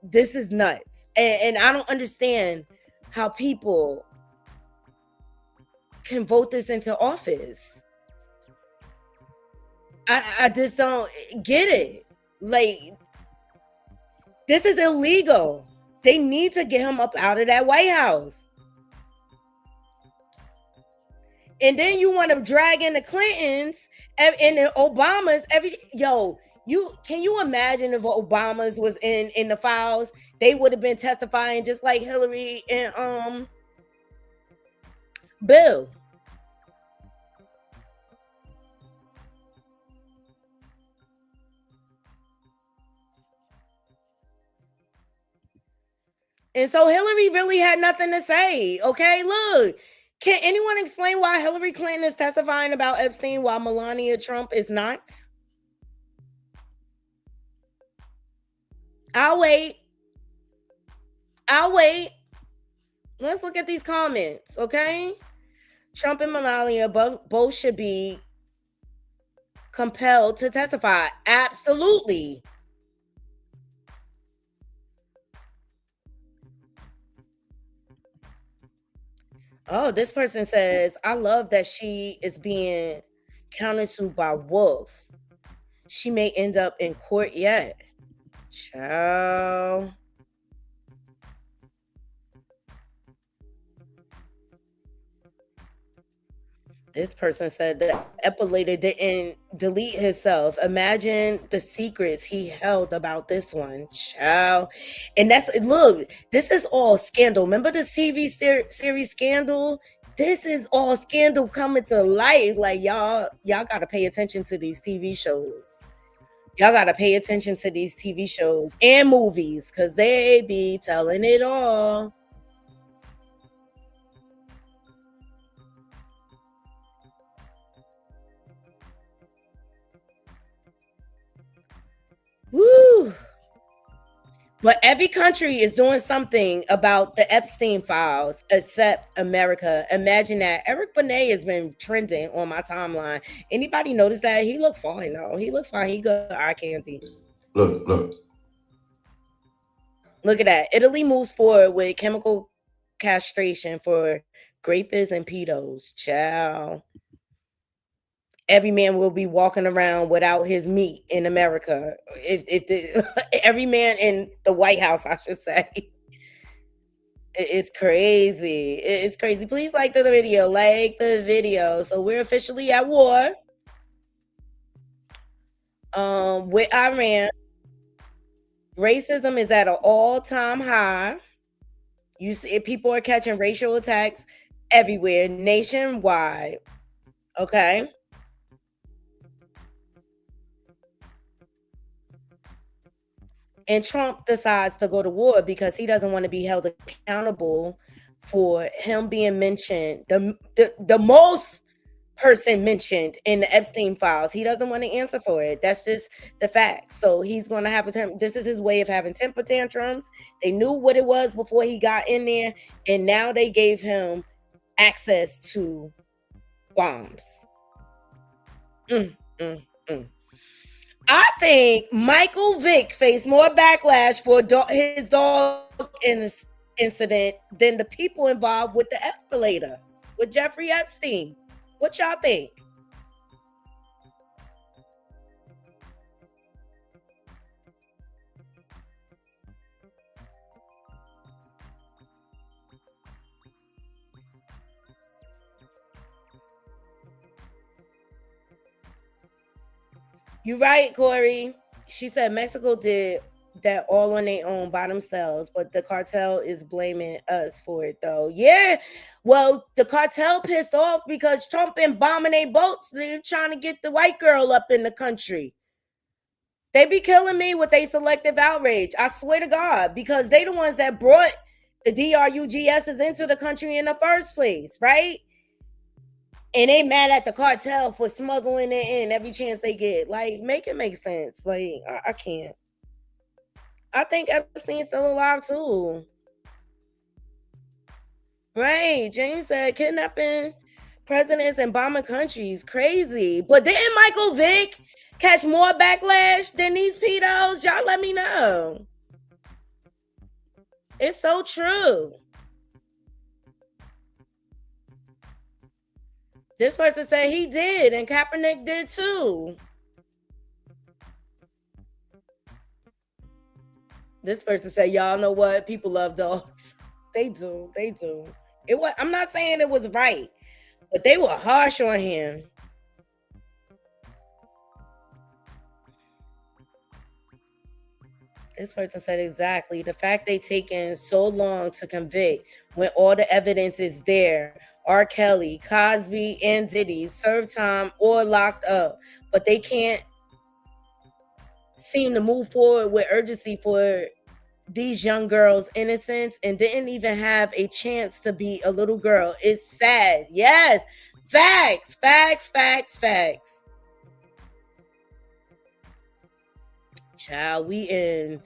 this is nuts. And I don't understand how people can vote this into office. I just don't get it. Like, this is illegal. They need to get him up out of that White House. And then you want to drag in the Clintons and the Obamas. Can you imagine if Obamas was in the files? They would have been testifying just like Hillary and Bill. And so Hillary really had nothing to say. Okay, look. Can anyone explain why Hillary Clinton is testifying about Epstein while Melania Trump is not? I'll wait. Let's look at these comments, okay? Trump and Melania both should be compelled to testify. Absolutely. Oh, this person says, I love that she is being countersued by Wolf. She may end up in court yet. Ciao. This person said that Epulator didn't delete himself. Imagine the secrets he held about this one. Ciao. And look, this is all scandal. Remember the TV series Scandal? This is all scandal coming to light. Like, y'all got to pay attention to these TV shows. Y'all got to pay attention to these TV shows and movies because they be telling it all. Woo! But every country is doing something about the Epstein files except America. Imagine that. Eric Benet has been trending on my timeline. Anybody notice that? He look fine though. He look fine. He good eye candy. Look. Look at that. Italy moves forward with chemical castration for grapists and pedos. Ciao. Every man will be walking around without his meat in America. Every man in the White House, I should say. It's crazy. It's crazy. Please like the video. Like the video. So we're officially at war with Iran. Racism is at an all-time high. You see, people are catching racial attacks everywhere, nationwide. Okay. And Trump decides to go to war because he doesn't want to be held accountable for him being mentioned, the most person mentioned in the Epstein files. He doesn't want to answer for it. That's just the fact. So he's going to have this is his way of having temper tantrums. They knew what it was before he got in there, and now they gave him access to bombs. I think Michael Vick faced more backlash for his dog incident than the people involved with the escalator with Jeffrey Epstein. What y'all think? You're right, Corey. She said Mexico did that all on their own by themselves, but the cartel is blaming us for it, though. Yeah, well, the cartel pissed off because Trump been bombing their boats. They're trying to get the white girl up in the country. They be killing me with they selective outrage. I swear to God, because they the ones that brought the DRUGSs into the country in the first place, right? And they mad at the cartel for smuggling it in every chance they get. Like, make it make sense. Like, I can't. I think Epstein's still alive too. Right. James said kidnapping presidents and bombing countries. Crazy. But didn't Michael Vick catch more backlash than these pedos? Y'all let me know. It's so true. This person said he did, and Kaepernick did too. This person said, y'all know what? People love dogs. They do. They do. I'm not saying it was right, but they were harsh on him. This person said exactly. The fact they taken so long to convict when all the evidence is there. R. Kelly, Cosby, and Diddy served time or locked up, but they can't seem to move forward with urgency for these young girls' innocence and didn't even have a chance to be a little girl. It's sad. Yes. Facts, facts, facts, facts. Child, we in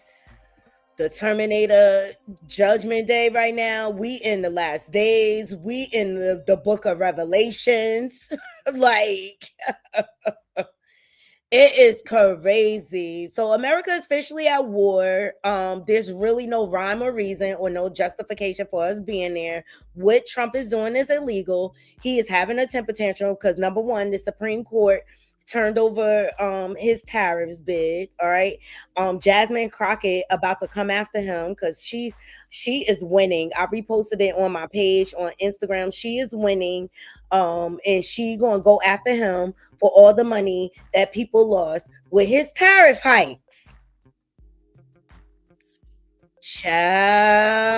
the Terminator Judgment Day right now. We in the last days. We in the book of Revelations. Like, it is crazy. So America is officially at war. There's really no rhyme or reason or no justification for us being there. What Trump is doing is illegal. He is having a temper tantrum because, number one, the Supreme Court turned over his tariffs bid. All right. Jasmine Crockett about to come after him because she is winning. I reposted it on my page on Instagram. She is winning. And she gonna go after him for all the money that people lost with his tariff hikes. Child,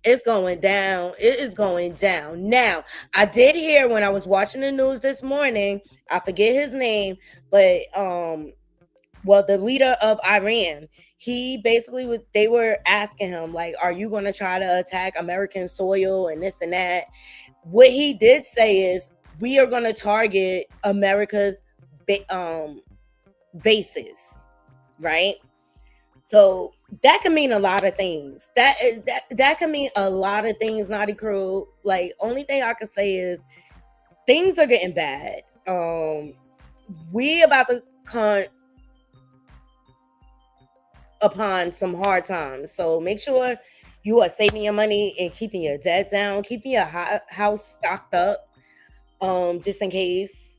it's going down. It is going down. Now, I did hear when I was watching the news this morning, I forget his name, but the leader of Iran, he basically they were asking him, like, are you going to try to attack American soil and this and that? What he did say is, we are going to target America's bases, right? So that can mean a lot of things. That can mean a lot of things, Naughty Crew. Like, only thing I can say is things are getting bad. We about to come upon some hard times. So make sure you are saving your money and keeping your debt down, keeping your house stocked up, just in case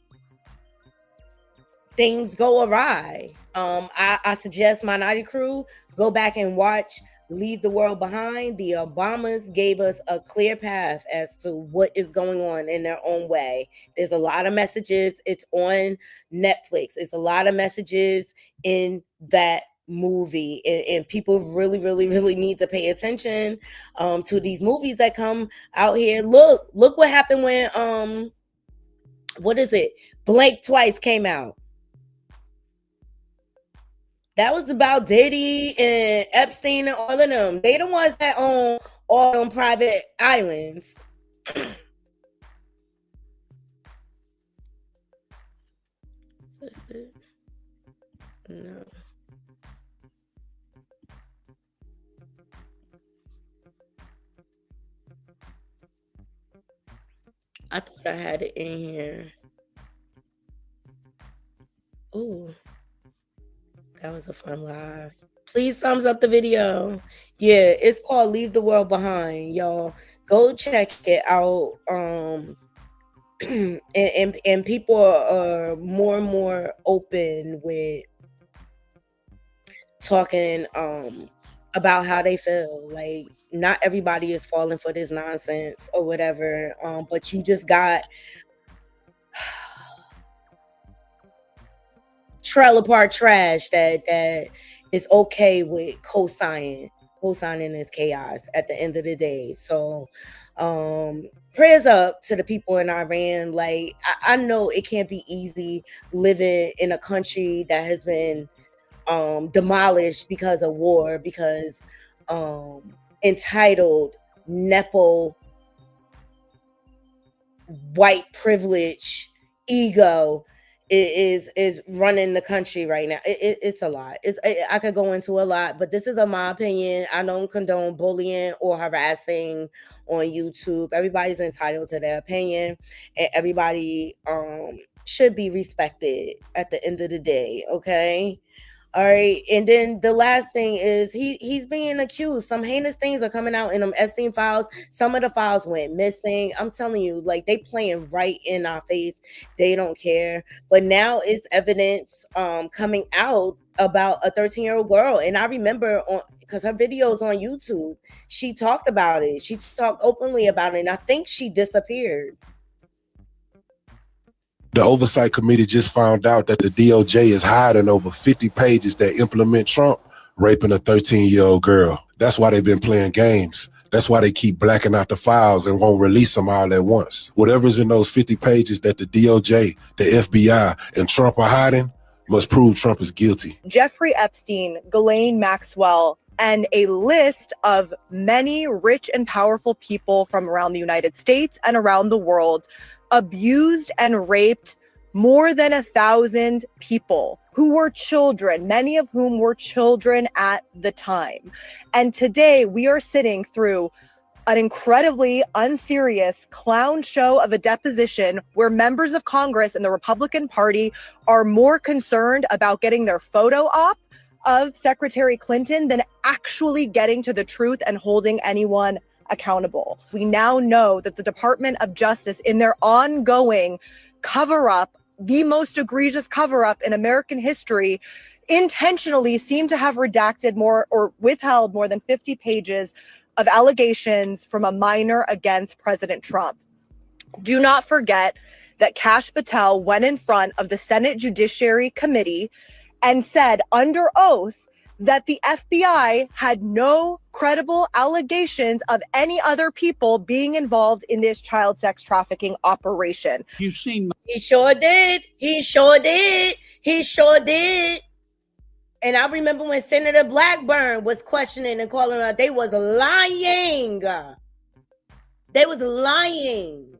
things go awry. I suggest my Naughty Crew go back and watch Leave the World Behind. The Obamas gave us a clear path as to what is going on in their own way. There's a lot of messages. It's on Netflix. It's a lot of messages in that movie, and people really, really, really need to pay attention to these movies that come out here. Look what happened when what is it? Blink Twice came out. That was about Diddy and Epstein and all of them. They the ones that own all them private islands. No. I thought I had it in here. Ooh. That was a fun live. Please thumbs up the video. Yeah, it's called Leave the World Behind, y'all. Go check it out. And people are more and more open with talking about how they feel. Like, not everybody is falling for this nonsense or whatever. But you just got trailer park trash that is okay with co-signing this chaos at the end of the day. So prayers up to the people in Iran. Like, I know it can't be easy living in a country that has been demolished because of war, because entitled nepo white privilege ego is running the country right now. It's a lot. I could go into a lot, but this is my opinion. I don't condone bullying or harassing on YouTube. Everybody's entitled to their opinion, and everybody should be respected at the end of the day. Okay. All right. And then the last thing is he's being accused. Some heinous things are coming out in them Epstein files. Some of the files went missing. I'm telling you, like, they playing right in our face. They don't care. But now it's evidence coming out about a 13-year-old girl. And I remember because her videos on YouTube, she talked about it. She talked openly about it. And I think she disappeared. The Oversight Committee just found out that the DOJ is hiding over 50 pages that implement Trump raping a 13-year-old girl. That's why they've been playing games. That's why they keep blacking out the files and won't release them all at once. Whatever's in those 50 pages that the DOJ, the FBI, and Trump are hiding must prove Trump is guilty. Jeffrey Epstein, Ghislaine Maxwell, and a list of many rich and powerful people from around the United States and around the world abused and raped more than 1,000 people who were children, many of whom were children at the time. And today we are sitting through an incredibly unserious clown show of a deposition where members of Congress and the Republican Party are more concerned about getting their photo op of Secretary Clinton than actually getting to the truth and holding anyone accountable. We now know that the Department of Justice, in their ongoing cover-up, the most egregious cover-up in American history, intentionally seem to have redacted more or withheld more than 50 pages of allegations from a minor against President Trump. Do not forget that Kash Patel went in front of the Senate Judiciary Committee and said under oath that the FBI had no credible allegations of any other people being involved in this child sex trafficking operation. You've seen. He sure did. He sure did. He sure did. And I remember when Senator Blackburn was questioning and calling out, they was lying. They was lying.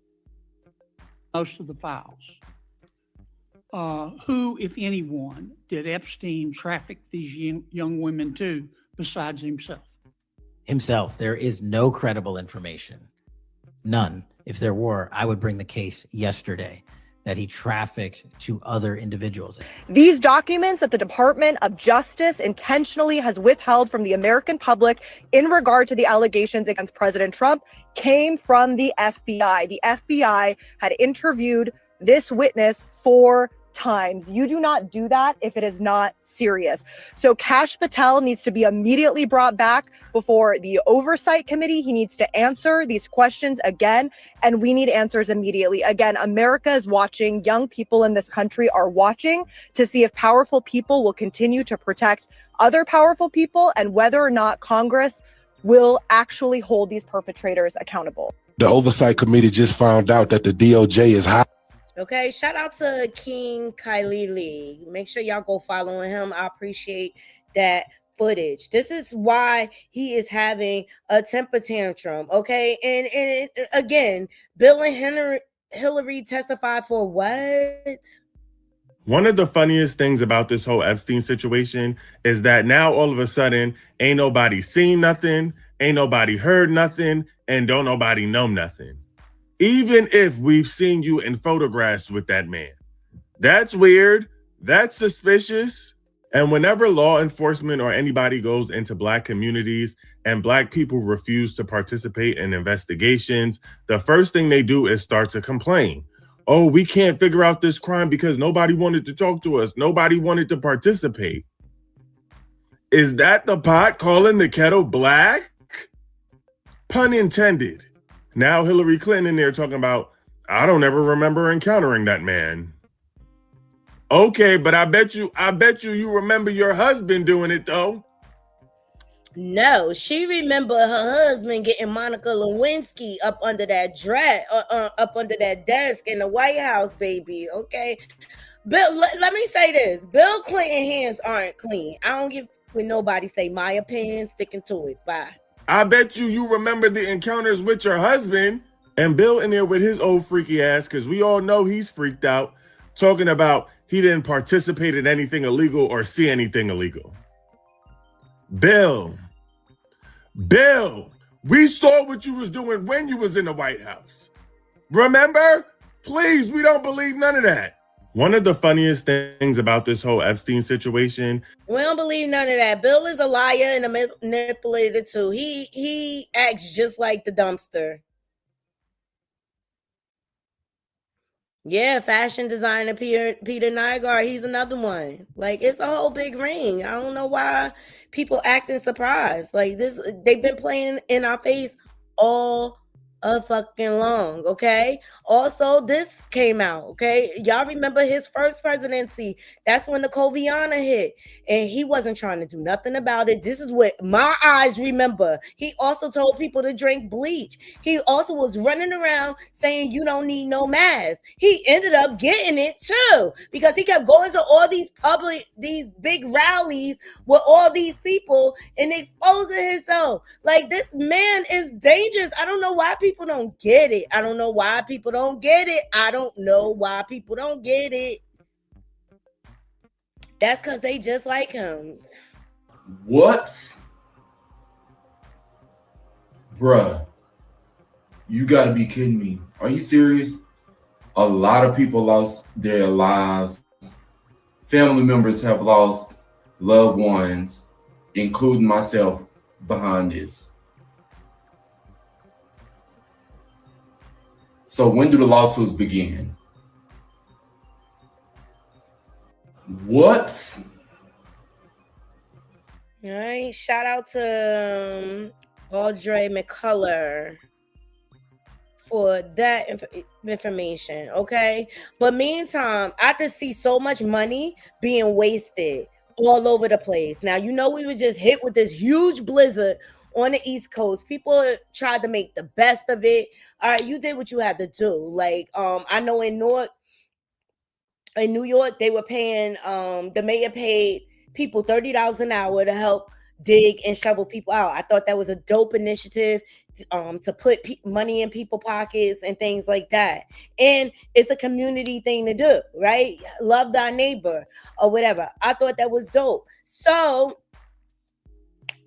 Most of the files. Who, if anyone, did Epstein traffic these young women to besides himself? Himself. There is no credible information. None. If there were, I would bring the case yesterday that he trafficked to other individuals. These documents that the Department of Justice intentionally has withheld from the American public in regard to the allegations against President Trump came from the FBI. The FBI had interviewed this witness 4 times. You do not do that if it is not serious. So Kash Patel needs to be immediately brought back before the Oversight Committee. He needs to answer these questions again, and we need answers immediately. Again, America is watching. Young people in this country are watching to see if powerful people will continue to protect other powerful people and whether or not Congress will actually hold these perpetrators accountable. The Oversight Committee just found out that the DOJ is hiding. Okay, shout out to King Kailili. Make sure y'all go following him. I appreciate that footage. This is why he is having a temper tantrum. Okay, and again, Bill and Hillary testified for what? One of the funniest things about this whole Epstein situation is that now all of a sudden ain't nobody seen nothing, ain't nobody heard nothing, and don't nobody know nothing. Even if we've seen you in photographs with that man. That's weird. That's suspicious. And whenever law enforcement or anybody goes into Black communities and Black people refuse to participate in investigations, the first thing they do is start to complain. Oh, we can't figure out this crime because nobody wanted to talk to us. Nobody wanted to participate. Is that the pot calling the kettle black? Pun intended. Now Hillary Clinton in there talking about, I don't ever remember encountering that man. Okay, but I bet you remember your husband doing it though. No, she remember her husband getting Monica Lewinsky up under that up under that desk in the White House, baby. Okay, Bill, let me say this. Bill Clinton hands aren't clean. I don't give when nobody say my opinion, sticking to it. Bye. I bet you remember the encounters with your husband and Bill in there with his old freaky ass, because we all know he's freaked out, talking about he didn't participate in anything illegal or see anything illegal. Bill, we saw what you was doing when you was in the White House. Remember? Please, we don't believe none of that. One of the funniest things about this whole Epstein situation. We don't believe none of that. Bill is a liar and a manipulator too. He acts just like the dumpster. Yeah, fashion designer Peter Nygaard, he's another one. Like, it's a whole big ring. I don't know why people acting surprised. Like this, they've been playing in our face all fucking long, okay? Also, this came out, okay? Y'all remember his first presidency? That's when the Coviana hit, and he wasn't trying to do nothing about it. This is what my eyes remember. He also told people to drink bleach. He also was running around saying you don't need no mask. He ended up getting it too, because he kept going to all these big rallies with all these people and exposing himself. Like, this man is dangerous. I don't know why people don't get it. I don't know why people don't get it. I don't know why people don't get it. That's because they just like him. What? Bruh, you gotta be kidding me. Are you serious? A lot of people lost their lives. Family members have lost loved ones, including myself, behind this. So when do the lawsuits begin? What? All right. Shout out to Audrey McCullough for that information. Okay. But meantime, I just see so much money being wasted all over the place. Now, you know, we were just hit with this huge blizzard on the East Coast. People tried to make the best of it. All right, you did what you had to do. Like, I know in New York, they were paying, the mayor paid people $30 an hour to help dig and shovel people out. I thought that was a dope initiative, to put money in people's pockets and things like that. And it's a community thing to do, right? Love thy neighbor or whatever. I thought that was dope. So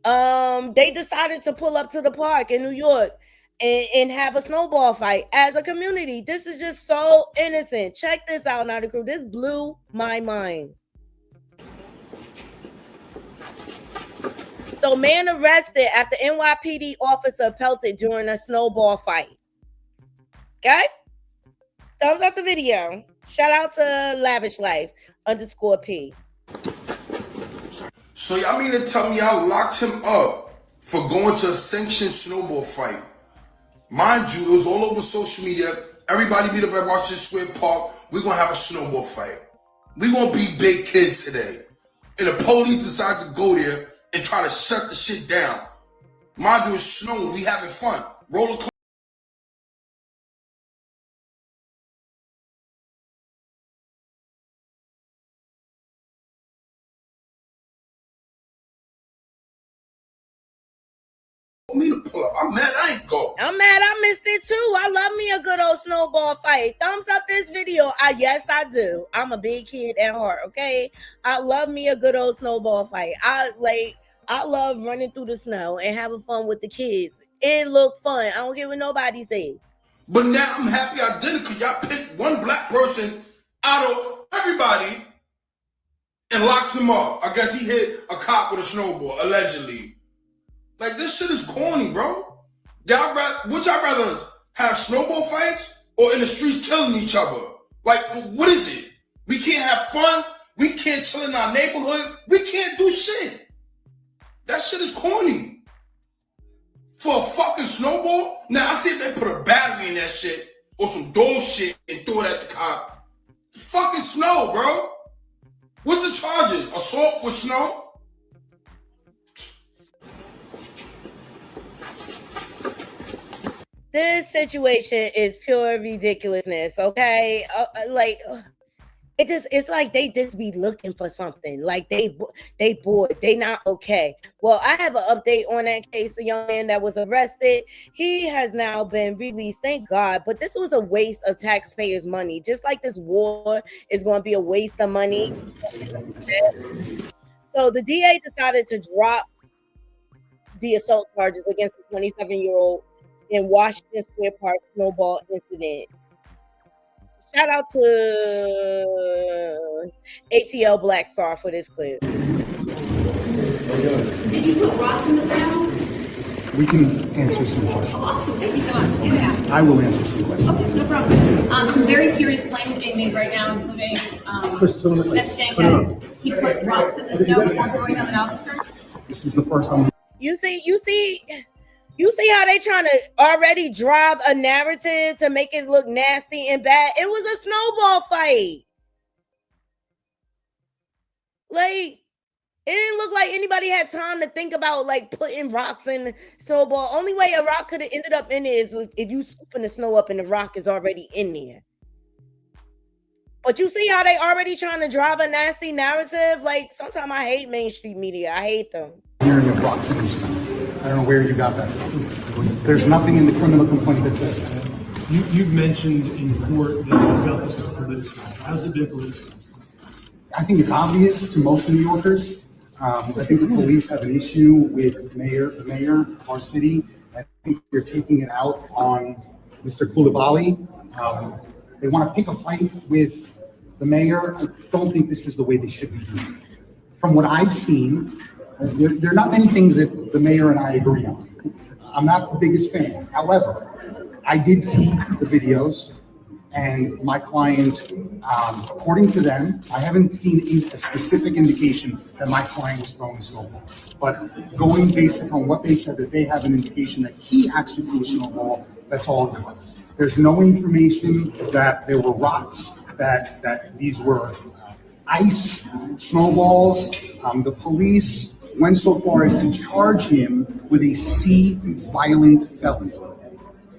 they decided to pull up to the park in New York and have a snowball fight as a community. This is just so innocent. Check this out, now the crew. This blew my mind. So, man arrested after NYPD officer pelted during a snowball fight. Okay? Thumbs up the video. Shout out to Lavish Life _P. So y'all mean to tell me y'all locked him up for going to a sanctioned snowball fight? Mind you, it was all over social media. Everybody meet up at Washington Square Park. We're going to have a snowball fight. We're going to be big kids today. And the police decide to go there and try to shut the shit down. Mind you, it's snowing. We having fun. Roller coaster. Me to pull up. I'm mad I ain't go. I'm mad I missed it too. I love me a good old snowball fight. Thumbs up this video. Yes, I do. I'm a big kid at heart, okay? I love me a good old snowball fight. I love running through the snow and having fun with the kids. It looked fun. I don't care what nobody say. But now I'm happy I did it because y'all picked one black person out of everybody and locked him up. I guess he hit a cop with a snowball, allegedly. Like, this shit is corny, bro. Would y'all rather have snowball fights or in the streets killing each other? Like, what is it? We can't have fun. We can't chill in our neighborhood. We can't do shit. That shit is corny. For a fucking snowball? Now, I see if they put a battery in that shit or some dog shit and throw it at the cop. It's fucking snow, bro. What's the charges? Assault with snow? This situation is pure ridiculousness, okay? It's like they just be looking for something. Like they bored. They not okay. Well, I have an update on that case. The young man that was arrested, he has now been released. Thank God. But this was a waste of taxpayers' money. Just like this war is going to be a waste of money. So the DA decided to drop the assault charges against the 27-year-old in Washington Square Park snowball incident. Shout out to ATL Black Star for this clip. Did you put rocks in the snow? We can answer some questions. Oh, awesome. Thank you so much. Yeah. I will answer some questions. Okay, no problem. Some very serious claims being made right now, including them saying that he put rocks in the snow before throwing them at officers. This is the first time. You see how they trying to already drive a narrative to make it look nasty and bad? It was a snowball fight. Like, it didn't look like anybody had time to think about like putting rocks in the snowball. Only way a rock could have ended up in there is if you scooping the snow up and the rock is already in there. But you see how they already trying to drive a nasty narrative? Like, sometimes I hate mainstream media. I hate them. Hearing of rocks in the snow. I don't know where you got that from. There's nothing in the criminal complaint that says that. You've mentioned in court that you felt this was politicized. How's it been politicized? I think it's obvious to most New Yorkers. I think the police have an issue with the mayor of our city. I think they're taking it out on Mr. Coulibaly. They want to pick a fight with the mayor. I don't think this is the way they should be doing it. From what I've seen, there are not many things that the mayor and I agree on. I'm not the biggest fan. However, I did see the videos, and my client, according to them, I haven't seen a specific indication that my client was throwing a snowball. But going based upon what they said, that they have an indication that he actually threw a snowball, that's all it was. There's no information that there were rocks, that these were ice snowballs. The police went so far as to charge him with a C violent felony.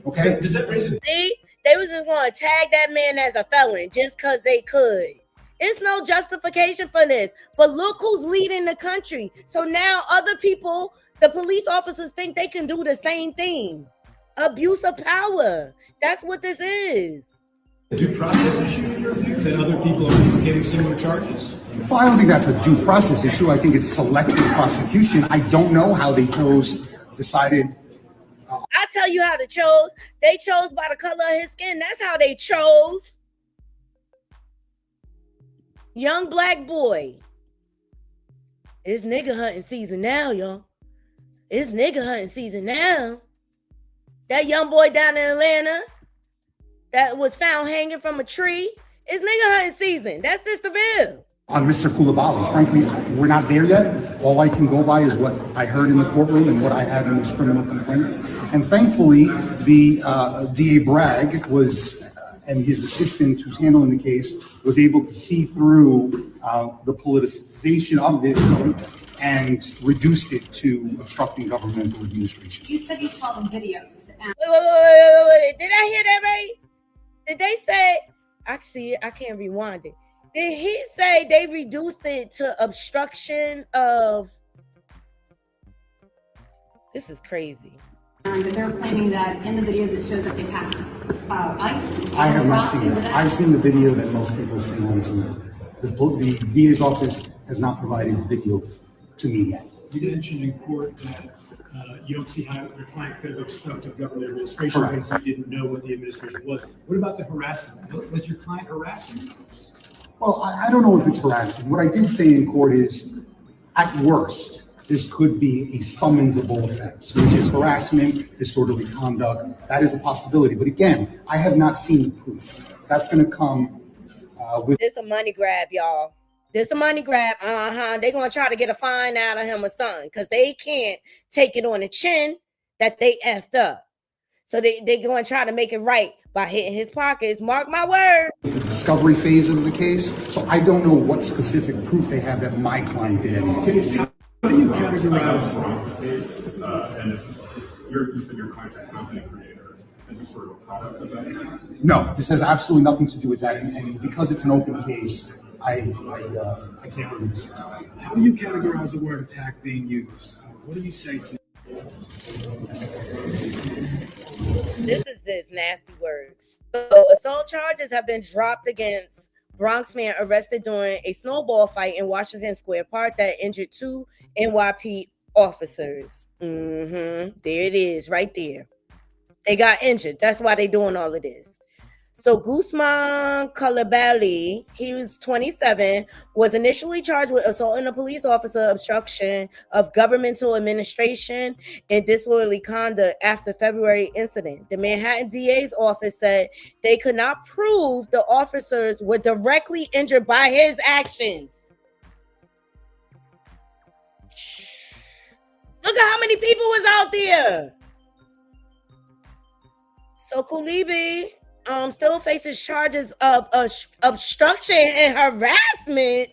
Okay? Does that raise it? See? They was just going to tag that man as a felon just because they could. It's no justification for this. But look who's leading the country. So now other people, the police officers, think they can do the same thing. Abuse of power. That's what this is. Due process issue in your view that other people are getting similar charges? Well, I don't think that's a due process issue. I think it's selective prosecution. I don't know how they decided. I tell you how they chose. They chose by the color of his skin. That's how they chose. Young black boy. It's nigga hunting season now, y'all. It's nigga hunting season now. That young boy down in Atlanta that was found hanging from a tree. It's nigga hunting season. That's just the bill. On Mr. Coulibaly, frankly, we're not there yet. All I can go by is what I heard in the courtroom and what I have in this criminal complaint. And thankfully, the DA Bragg was, and his assistant who's handling the case, was able to see through the politicization of this and reduced it to obstructing governmental administration. You said you saw the videos. Wait. Did I hear that right? Did they say, I see it, I can't rewind it. Did he say they reduced it to obstruction of? This is crazy. They're claiming that in the videos it shows that they packed ice. I have not seen that. I've seen the video that most people see on TV. The DA's office has not provided video to me yet. You mentioned in court that you don't see how your client could have obstructed government administration because he didn't know what the administration was. What about the harassment? Was your client harassing you? Well, I don't know if it's harassment. What I did say in court is, at worst, this could be a summonsable offense, which is harassment, disorderly conduct. That is a possibility. But again, I have not seen proof. That's going to come with. This a money grab, y'all. This a money grab. They're going to try to get a fine out of him or something because they can't take it on the chin that they effed up. So they're going to try to make it right by hitting his pockets. Mark my word. The discovery phase of the case. So I don't know what specific proof they have that my client did anything. How do you categorize and you said your client's a content creator? Is this sort of a No, this has absolutely nothing to do with that. And because it's an open case, I can't really discuss that. How do you categorize the word attack being used? What do you say to? This is this nasty words. So assault charges have been dropped against Bronx man arrested during a snowball fight in Washington Square Park that injured 2 NYP officers. There it is, right there. They got injured. That's why they doing all of this. So Guzman Coulibaly, he was 27, was initially charged with assaulting a police officer, obstruction of governmental administration, and disorderly conduct after February incident. The Manhattan DA's office said they could not prove the officers were directly injured by his actions. Look at how many people was out there. So Coulibaly still faces charges of obstruction and harassment.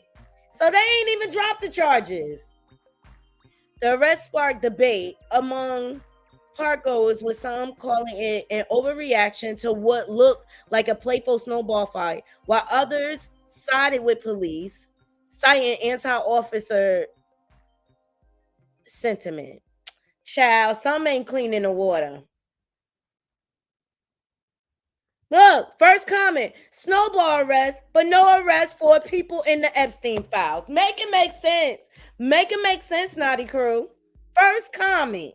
So they ain't even dropped the charges. The arrest sparked debate among parkgoers, with some calling it an overreaction to what looked like a playful snowball fight, while others sided with police, citing anti-officer sentiment. Child, some ain't cleaning the water. Look, first comment, snowball arrest, but no arrest for people in the Epstein files. Make it make sense. Make it make sense, Naughty Crew. First comment.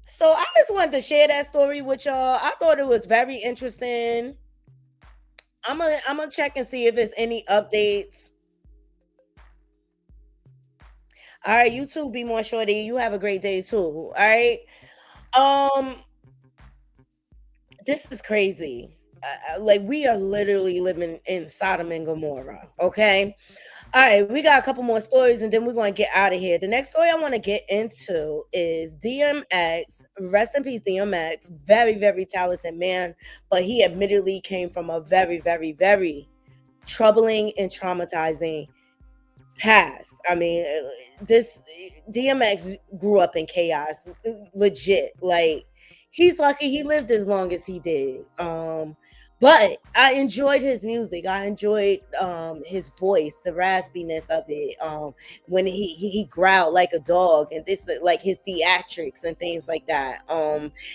So I just wanted to share that story with y'all. I thought it was very interesting. I'm gonna check and see if there's any updates. All right, you too, Be More Shorty. You have a great day too. All right. This is crazy. Like, we are literally living in Sodom and Gomorrah, okay? All right, we got a couple more stories, and then we're going to get out of here. The next story I want to get into is DMX. Rest in peace, DMX. Very, very talented man, but he admittedly came from a very, very, very troubling and traumatizing past. I mean, this DMX grew up in chaos, legit. Like, he's lucky he lived as long as he did. But I enjoyed his music. I enjoyed his voice, the raspiness of it. When he growled like a dog, and this, like, his theatrics and things like that.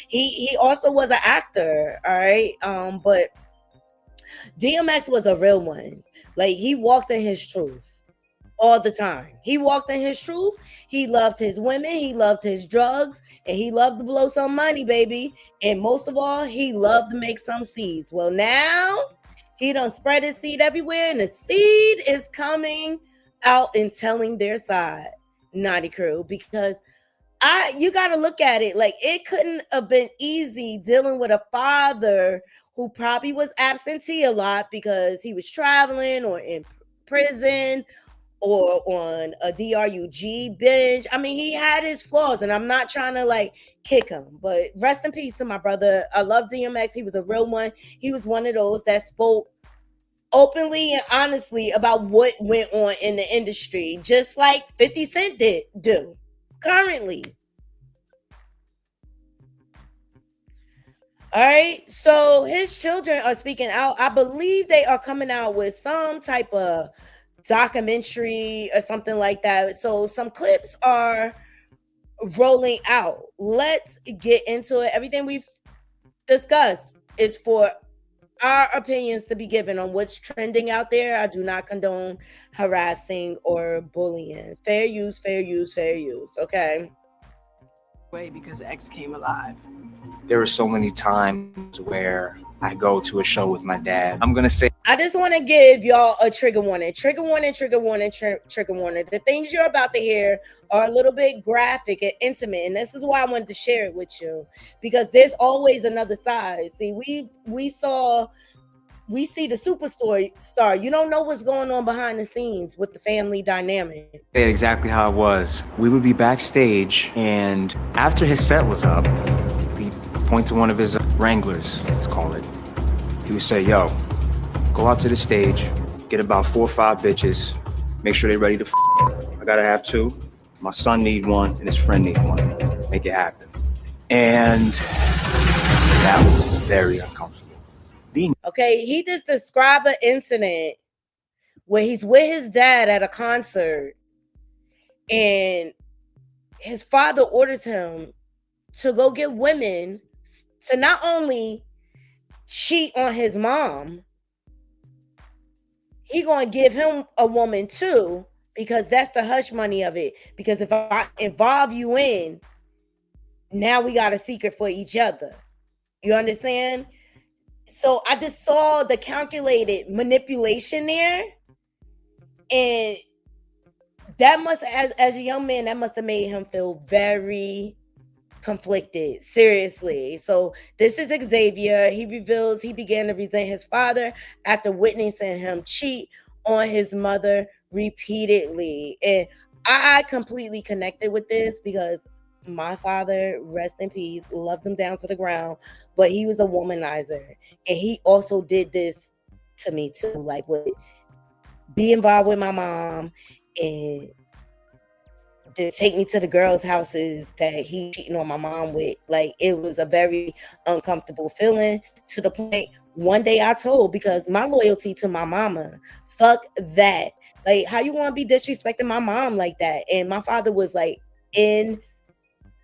He also was an actor, all right. But DMX was a real one. Like, he walked in his truth all the time. He walked in his truth. He loved his women. He loved his drugs, and he loved to blow some money, baby. And most of all, he loved to make some seeds. Well, now he done spread his seed everywhere, and the seed is coming out and telling their side, Naughty Crew, because you got to look at it like it couldn't have been easy dealing with a father who probably was absentee a lot because he was traveling or in prison or on a DRUG binge. I mean, he had his flaws, and I'm not trying to like kick him, but rest in peace to my brother. I love DMX. He was a real one. He was one of those that spoke openly and honestly about what went on in the industry, just like 50 Cent do currently. All right, so his children are speaking out. I believe they are coming out with some type of documentary or something like that. So some clips are rolling out. Let's get into it. Everything we've discussed is for our opinions to be given on what's trending out there. I do not condone harassing or bullying. Fair use, fair use, fair use. Okay. Because X came alive. There were so many times where I go to a show with my dad. I'm gonna say, I just want to give y'all a trigger warning. Trigger warning, trigger warning, trigger warning. The things you're about to hear are a little bit graphic and intimate, and this is why I wanted to share it with you, because there's always another side. See, we see the superstar. You don't know what's going on behind the scenes with the family dynamic. say exactly how it was. We would be backstage, and after his set was up, he'd point to one of his Wranglers, let's call it. He would say, yo, go out to the stage, get about 4 or 5 bitches, make sure they're ready to I gotta have 2. My son need 1, and his friend need 1. Make it happen. And that was very uncomfortable. Okay, he just described an incident where he's with his dad at a concert and his father orders him to go get women to not only cheat on his mom, he gonna give him a woman too, because that's the hush money of it. Because if I involve you in, now we got a secret for each other. You understand? So I just saw the calculated manipulation there. And that must, as a young man, that must have made him feel very conflicted, seriously. So this is Xavier. He reveals he began to resent his father after witnessing him cheat on his mother repeatedly. And I completely connected with this because my father, rest in peace, loved him down to the ground, but he was a womanizer. And he also did this to me too, like with be involved with my mom and to take me to the girls' houses that he cheating on my mom with. Like, it was a very uncomfortable feeling, to the point one day I told, because my loyalty to my mama, fuck that. Like, how you want to be disrespecting my mom like that? And my father was like in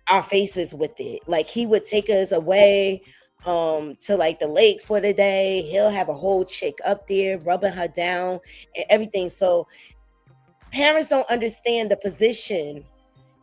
our faces with it. Like, he would take us away to like the lake for the day. He'll have a whole chick up there rubbing her down and everything. So parents don't understand the position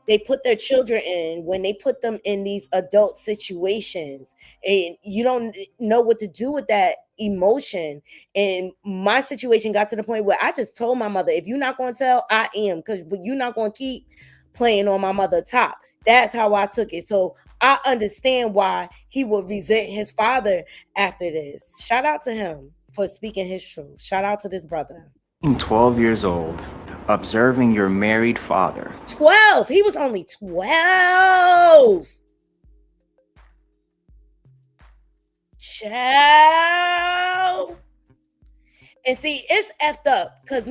they put their children in when they put them in these adult situations, and you don't know what to do with that emotion. And my situation got to the point where I just told my mother, if you're not going to tell, I am, because you're not going to keep playing on my mother top. That's how I took it. So I understand why he would resent his father after this. Shout out to him for speaking his truth. Shout out to this brother. 12 years old, observing your married father. 12. He was only 12. Child. And see, it's effed up because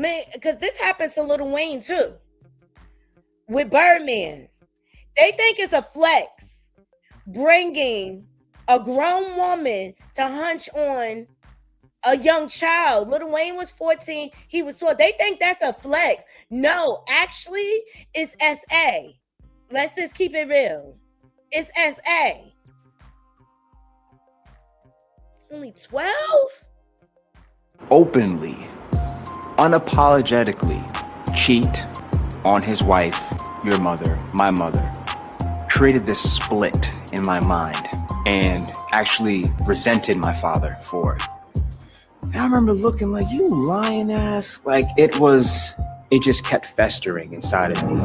this happens to Lil Wayne too. With Birdman, they think it's a flex bringing a grown woman to hunch on a young child. Lil Wayne was 14. He was 12. They think that's a flex. No, actually, it's SA. Let's just keep it real. It's SA. Only 12? Openly, unapologetically cheat on his wife, your mother, my mother. Created this split in my mind and actually resented my father for it. And I remember looking like, you lying ass. Like, it just kept festering inside of me.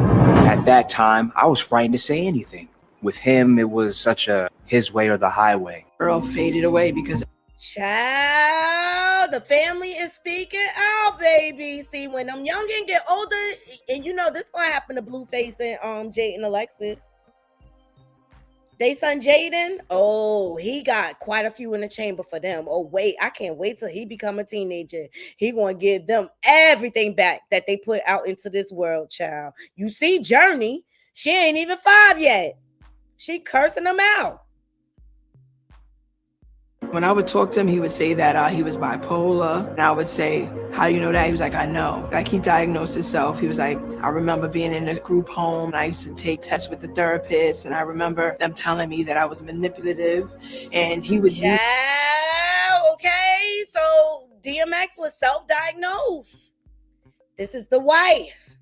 At that time, I was frightened to say anything. With him, it was such a his way or the highway. Earl faded away because... Child, the family is speaking out, baby. See, when them youngin' get older, and you know this gonna happen to Blueface and Jaden Alexis. They son Jaden, oh, he got quite a few in the chamber for them. Oh, wait, I can't wait till he become a teenager. He gonna give them everything back that they put out into this world, child. You see Journey, she ain't even 5 yet. She cursing them out. When I would talk to him, he would say that he was bipolar. And I would say, how you know that? He was like, I know. Like, he diagnosed himself. He was like, I remember being in a group home. And I used to take tests with the therapist. And I remember them telling me that I was manipulative. And he was... Yeah, okay. So DMX was self-diagnosed. This is the wife.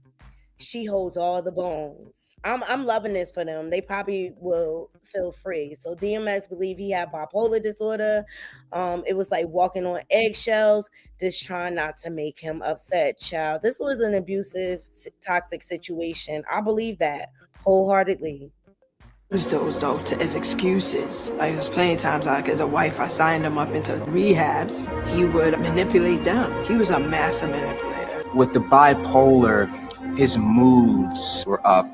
She holds all the bones. I'm loving this for them. They probably will feel free. So DMX believed he had bipolar disorder. It was like walking on eggshells, just trying not to make him upset, child. This was an abusive, toxic situation. I believe that wholeheartedly. Use those though as excuses. Like, there's plenty of times as a wife, I signed him up into rehabs. He would manipulate them. He was a master manipulator. With the bipolar, his moods were up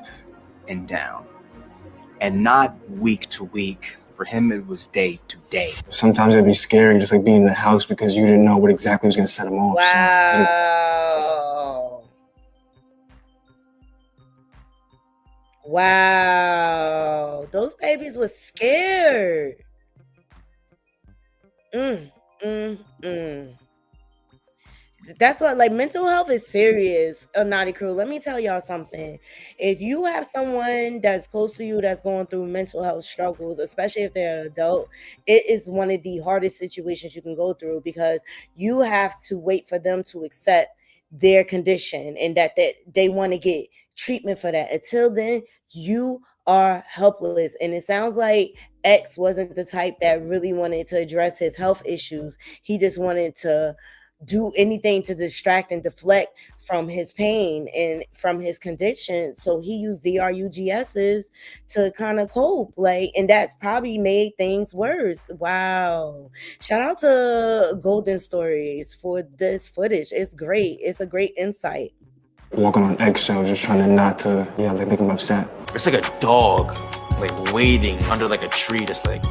and down, and not week to week. For him, it was day to day. Sometimes it'd be scary, just like being in the house, because you didn't know what exactly was going to set him off. Wow. Wow. Those babies was scared. Mm, mm, mm. That's what, like, mental health is serious. Naughty Crew, let me tell y'all something. If you have someone that's close to you that's going through mental health struggles, especially if they're an adult, it is one of the hardest situations you can go through, because you have to wait for them to accept their condition and that they want to get treatment for that. Until then, you are helpless. And it sounds like X wasn't the type that really wanted to address his health issues. He just wanted to do anything to distract and deflect from his pain and from his condition. So he used DRUGSs to kind of cope, like, and that probably made things worse. Wow. Shout out to Golden Stories for this footage. It's great. It's a great insight. Walking on eggshells, just trying to not to, like, make him upset. It's like a dog, like, waiting under, like, a tree that's, like,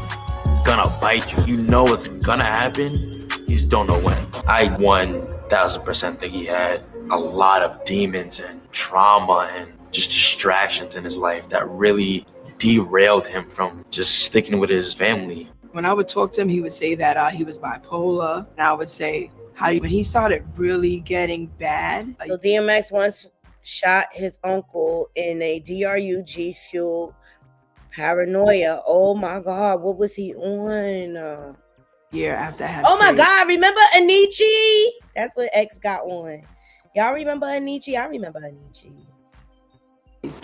gonna bite you. You know it's gonna happen. You just don't know when. I 1000% think he had a lot of demons and trauma and just distractions in his life that really derailed him from just sticking with his family. When I would talk to him, he would say that he was bipolar. And I would say, when he started really getting bad. So DMX once shot his uncle in a DRUG fueled paranoia. Oh my God, what was he on? Year after I had. Oh my God, remember Anichi? That's what X got on. Y'all remember Anichi? I remember Anichi.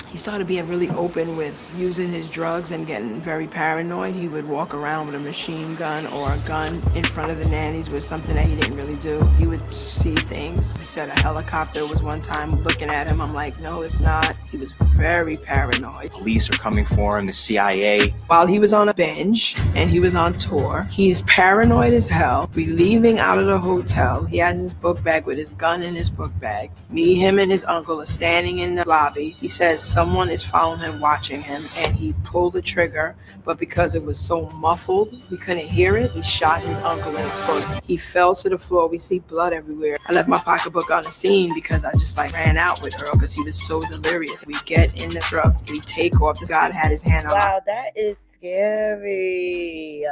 He started being really open with using his drugs and getting very paranoid. He would walk around with a machine gun or a gun in front of the nannies with something that he didn't really do. He would see things. He said a helicopter was one time looking at him. I'm like, no, it's not. He was very paranoid. Police are coming for him, the CIA. While he was on a binge and he was on tour, he's paranoid as hell. We leaving out of the hotel. He has his book bag with his gun in his book bag. Me, him, and his uncle are standing in the lobby. He says someone is following him, watching him, and he pulled the trigger, but because it was so muffled, we couldn't hear it. He shot his uncle in the foot. He fell to the floor. We see blood everywhere. I left my pocketbook on the scene because I just ran out with Earl because he was so delirious. We get in the truck, we take off. God had his hand on. Wow, that is scary.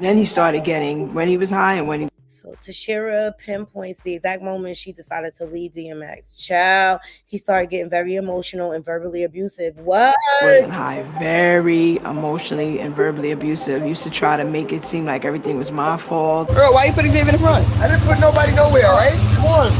Then he started getting, when he was high and when he. So Tashira pinpoints the exact moment she decided to leave DMX. Child, he started getting very emotional and verbally abusive. What? Wasn't high, very emotionally and verbally abusive. Used to try to make it seem like everything was my fault. Earl, why you put Xavier in the front? I didn't put nobody nowhere, all right? Come on.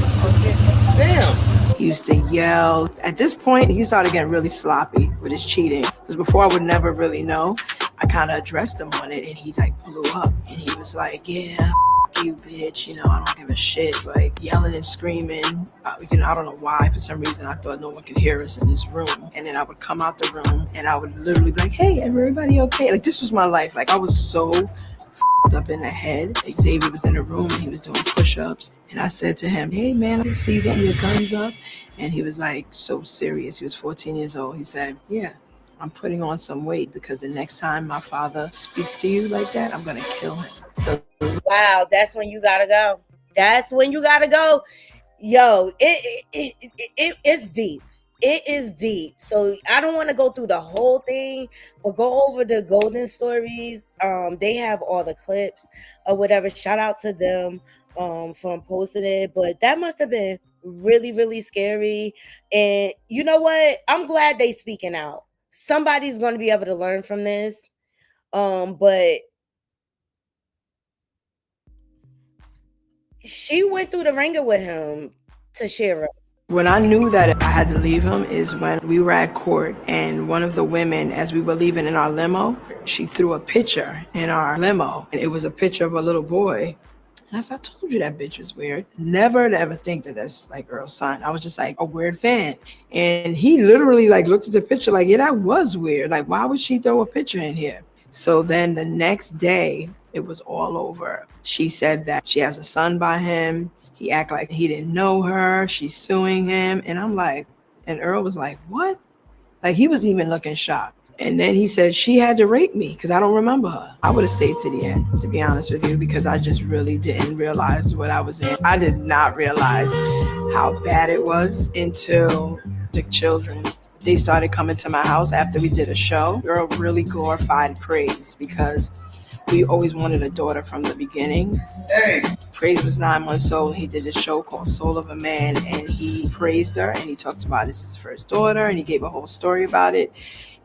Damn. He used to yell. At this point, he started getting really sloppy with his cheating. Because before I would never really know, I kind of addressed him on it and he blew up. And he was like, yeah, you bitch, I don't give a shit, like yelling and screaming. I don't know why. For some reason, I thought no one could hear us in this room. And then I would come out the room and I would literally be like, hey, everybody okay? Like, this was my life. Like, I was so up in the head. Xavier was in the room and he was doing push-ups. And I said to him, hey, man, I see you getting your guns up. And he was like so serious. He was 14 years old. He said, yeah, I'm putting on some weight because the next time my father speaks to you like that, I'm going to kill him. So, wow, that's when you gotta go. That's when you gotta go. Yo, it's deep. It is deep. So I don't want to go through the whole thing, but go over the Golden Stories. They have all the clips or whatever. Shout out to them for posting it. But that must have been really, really scary. And you know what? I'm glad they speaking out. Somebody's going to be able to learn from this. But she went through the ringer with him, Tashira. When I knew that I had to leave him is when we were at court and one of the women, as we were leaving in our limo, she threw a picture in our limo and it was a picture of a little boy. And I said, I told you that bitch was weird. Never to ever think that that's like Earl's son. I was just like a weird fan. And he literally looked at the picture like, yeah, that was weird. Like, why would she throw a picture in here? So then the next day, it was all over. She said that she has a son by him. He acted like he didn't know her. She's suing him. And I'm like, and Earl was like, what? Like, he was even looking shocked. And then he said she had to rape me because I don't remember her. I would have stayed to the end, to be honest with you, because I just really didn't realize what I was in. I did not realize how bad it was until the children. They started coming to my house after we did a show. Earl really glorified praise because We always wanted a daughter from the beginning. Hey. Praise was 9 months old. He did a show called Soul of a Man, and he praised her, and he talked about this is his first daughter, and he gave a whole story about it.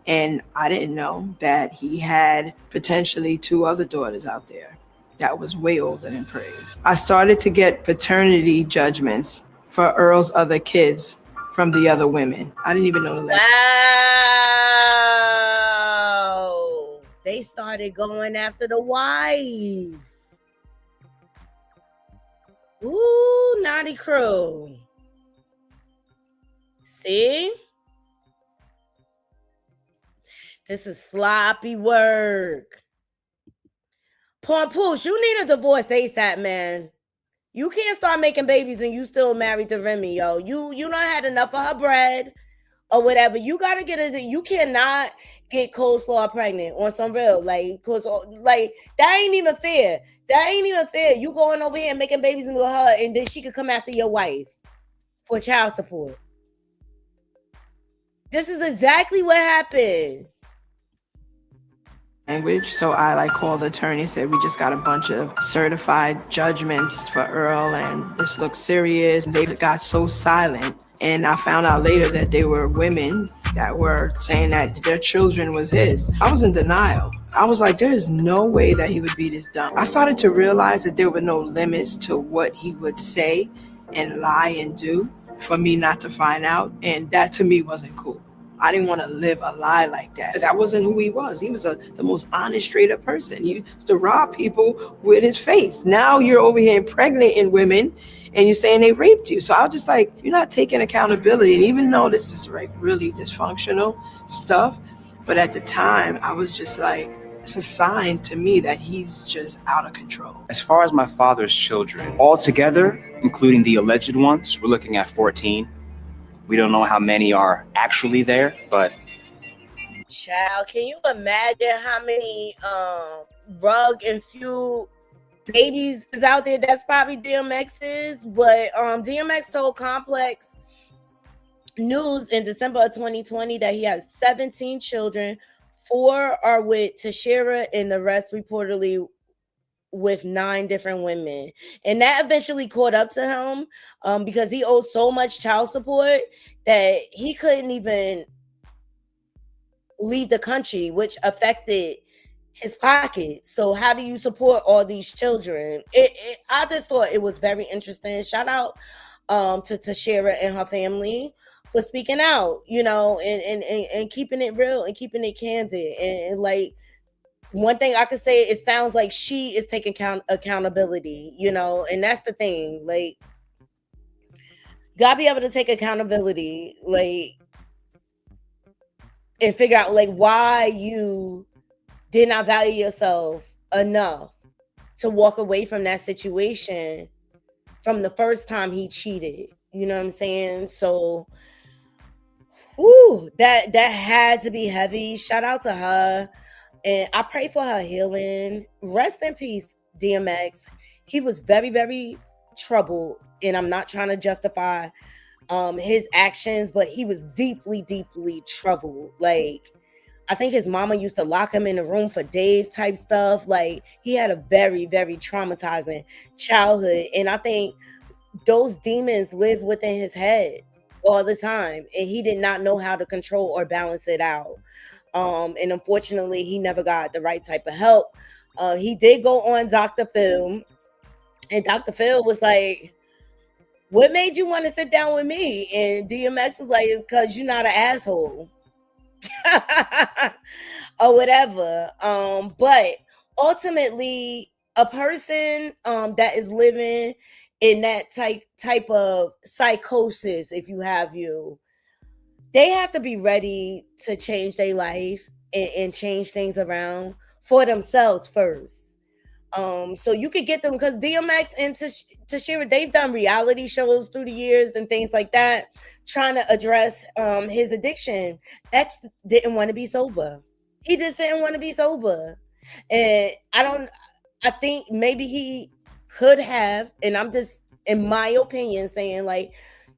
And I didn't know that he had potentially 2 other daughters out there that was way older than Praise. I started to get paternity judgments for Earl's other kids from the other women. I didn't even know that. Wow. They started going after the wife. Ooh, naughty crew. See? This is sloppy work. Poosh, you need a divorce ASAP, man. You can't start making babies and you still married to Remy, yo. You done had enough of her bread or whatever. You gotta get it. You cannot get coleslaw pregnant on some real, like, cause like that ain't even fair. That ain't even fair. You going over here and making babies with her, and then she could come after your wife for child support. This is exactly what happened. Language. So I called the attorney, said we just got a bunch of certified judgments for Earl and this looks serious. They got so silent, and I found out later that they were women that were saying that their children was his. I was in denial. I was like, there is no way that he would be this dumb. I started to realize that there were no limits to what he would say and lie and do for me not to find out, and that to me wasn't cool. I didn't want to live a lie like that. That wasn't who he was. He was the most honest, straight up person. He used to rob people with his face. Now you're over here impregnating women and you're saying they raped you. So I was just like, you're not taking accountability. And even though this is like really dysfunctional stuff, but at the time I was just like, it's a sign to me that he's just out of control. As far as my father's children, altogether, including the alleged ones, we're looking at 14. We don't know how many are actually there, but... Child, can you imagine how many rug and fuel babies is out there? That's probably DMX's, but DMX told Complex News in December of 2020 that he has 17 children. 4 are with Tashira and the rest reportedly with 9 different women, and that eventually caught up to him because he owed so much child support that he couldn't even leave the country, which affected his pocket. So how do you support all these children? I just thought it was very interesting. Shout out to Tashira and her family for speaking out, you know, and keeping it real and keeping it candid, and like, one thing I could say, it sounds like she is taking accountability, you know, and that's the thing. Like, gotta be able to take accountability, like, and figure out like why you did not value yourself enough to walk away from that situation from the first time he cheated. You know what I'm saying? So, that had to be heavy. Shout out to her. And I pray for her healing. Rest in peace, DMX. He was very, very troubled. And I'm not trying to justify his actions, but he was deeply, deeply troubled. Like, I think his mama used to lock him in a room for days type stuff. Like, he had a very, very traumatizing childhood. And I think those demons lived within his head all the time. And he did not know how to control or balance it out. And unfortunately, he never got the right type of help. He did go on Dr. Phil, and Dr. Phil was like, what made you want to sit down with me? And DMX was like, it's because you're not an asshole. Or whatever. But ultimately, a person that is living in that type of psychosis, if you have they have to be ready to change their life and change things around for themselves first. So you could get them, because DMX and Tashira, they've done reality shows through the years and things like that, trying to address his addiction. X didn't want to be sober. He just didn't want to be sober. And I think maybe he could have, and I'm just, in my opinion, saying like,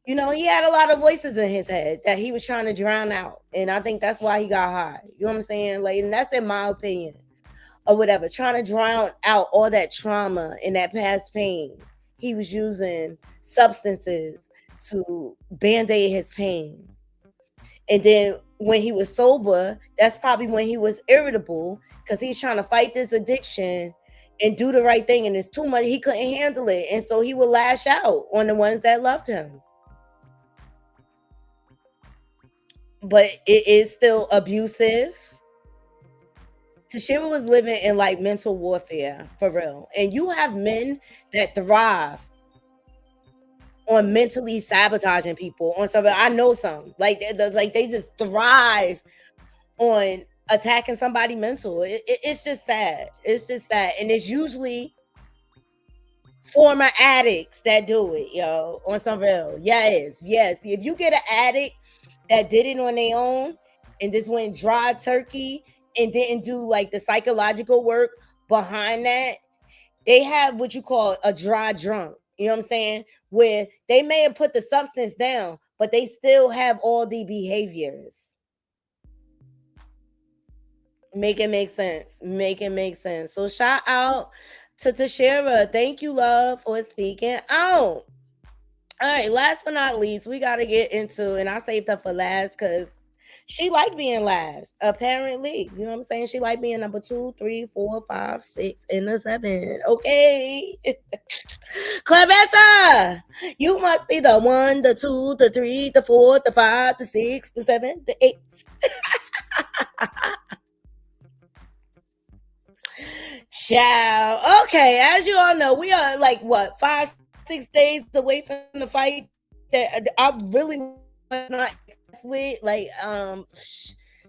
you know, he had a lot of voices in his head that he was trying to drown out. And I think that's why he got high. You know what I'm saying? Like, and that's in my opinion. or whatever, trying to drown out all that trauma and that past pain. He was using substances to band-aid his pain. And then when he was sober, that's probably when he was irritable because he's trying to fight this addiction and do the right thing. And it's too much. He couldn't handle it. And so he would lash out on the ones that loved him. But it is still abusive. Tashira was living in like mental warfare for real. And you have men that thrive on mentally sabotaging people on something. I know some like they just thrive on attacking somebody mental. It's just sad. It's just sad. And it's usually former addicts that do it, yo, on some real. Yes. If you get an addict that did it on their own and just went dry turkey and didn't do like the psychological work behind that, they have what you call a dry drunk. You know what I'm saying? Where they may have put the substance down, but they still have all the behaviors. Make it make sense. So shout out to Tashira. Thank you, love, for speaking out. All right, last but not least, we got to get into, and I saved her for last because she liked being last, apparently. You know what I'm saying? She liked being number 2, 3, 4, 5, 6, and the 7. Okay. Claressa, you must be the 1, the 2, the 3, the 4, the 5, the 6, the 7, the 8. Ciao. Okay, as you all know, we are like what 5, 6 days away from the fight that I really not with. Like,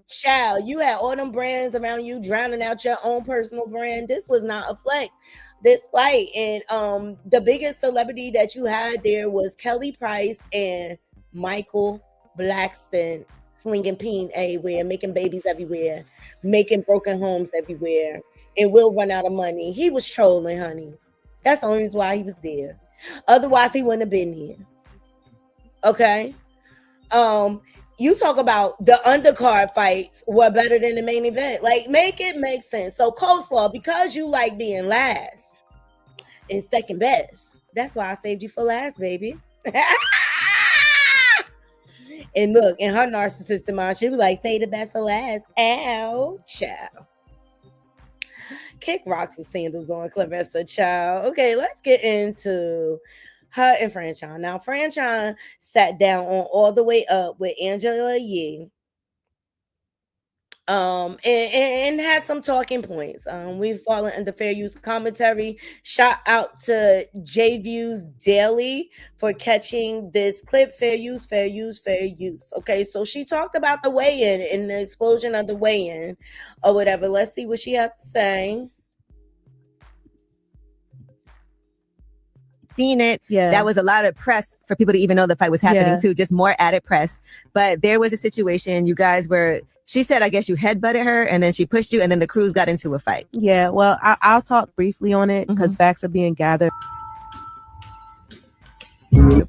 child, you had all them brands around you drowning out your own personal brand. This was not a flex, this fight. And the biggest celebrity that you had there was Kelly Price and Michael Blackston, slinging peen everywhere, making babies everywhere, making broken homes everywhere, and will run out of money. He was trolling, honey. That's the only reason why he was there. Otherwise, he wouldn't have been here. Okay. You talk about the undercard fights were better than the main event. Like, make it make sense. So, Coleslaw, because you like being last and second best, that's why I saved you for last, baby. And look, in her narcissistic mind, she'll be like, say the best for last. Ow, child. Kick rocks with sandals on, Claressa, child. Okay, let's get into her and Franchon. Now, Franchon sat down on All the Way Up with Angela Yee. And had some talking points. We've fallen under fair use commentary. Shout out to J Views Daily for catching this clip. Fair use. Okay, so she talked about the weigh-in and the explosion of the weigh-in or whatever. Let's see what she had to say. Seen it. Yeah. That was a lot of press for people to even know the fight was happening too, just more added press. But there was a situation you guys were, she said, I guess you headbutted her and then she pushed you and then the crews got into a fight. Yeah, well, I'll talk briefly on it because facts are being gathered.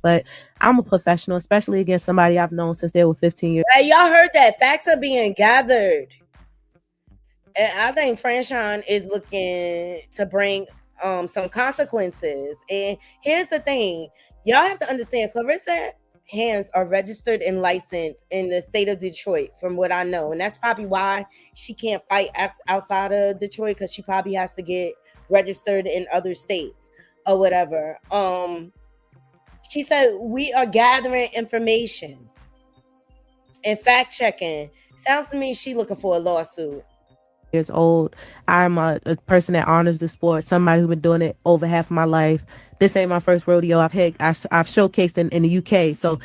But I'm a professional, especially against somebody I've known since they were 15 years. Hey, y'all heard that? Facts are being gathered. And I think Franchon is looking to bring some consequences. And here's the thing, y'all have to understand, Claressa hands are registered and licensed in the state of Detroit, from what I know, and that's probably why she can't fight outside of Detroit, because she probably has to get registered in other states or whatever. She said we are gathering information and fact checking. Sounds to me she looking for a lawsuit. Years old. I'm a person that honors the sport, somebody who's been doing it over half of my life. This ain't my first rodeo. I've showcased in the UK. So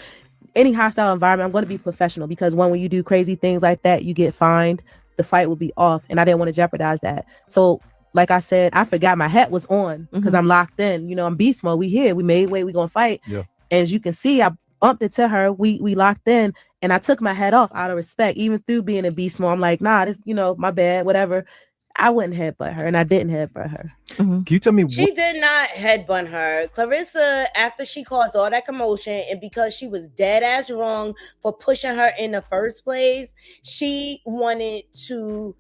any hostile environment, I'm going to be professional, because when you do crazy things like that, you get fined. The fight will be off, and I didn't want to jeopardize that. So like I said, I forgot my hat was on because I'm locked in. You know, I'm beast mode. We here. We made weight. We gonna fight. Yeah. As you can see, I bumped into her. We locked in. And I took my head off out of respect, even through being a beast mode. I'm like, nah, this, my bad, whatever. I wouldn't headbutt her, and I didn't headbutt her. Can you tell me She did not headbutt her. Claressa, after she caused all that commotion, and because she was dead ass wrong for pushing her in the first place, she wanted to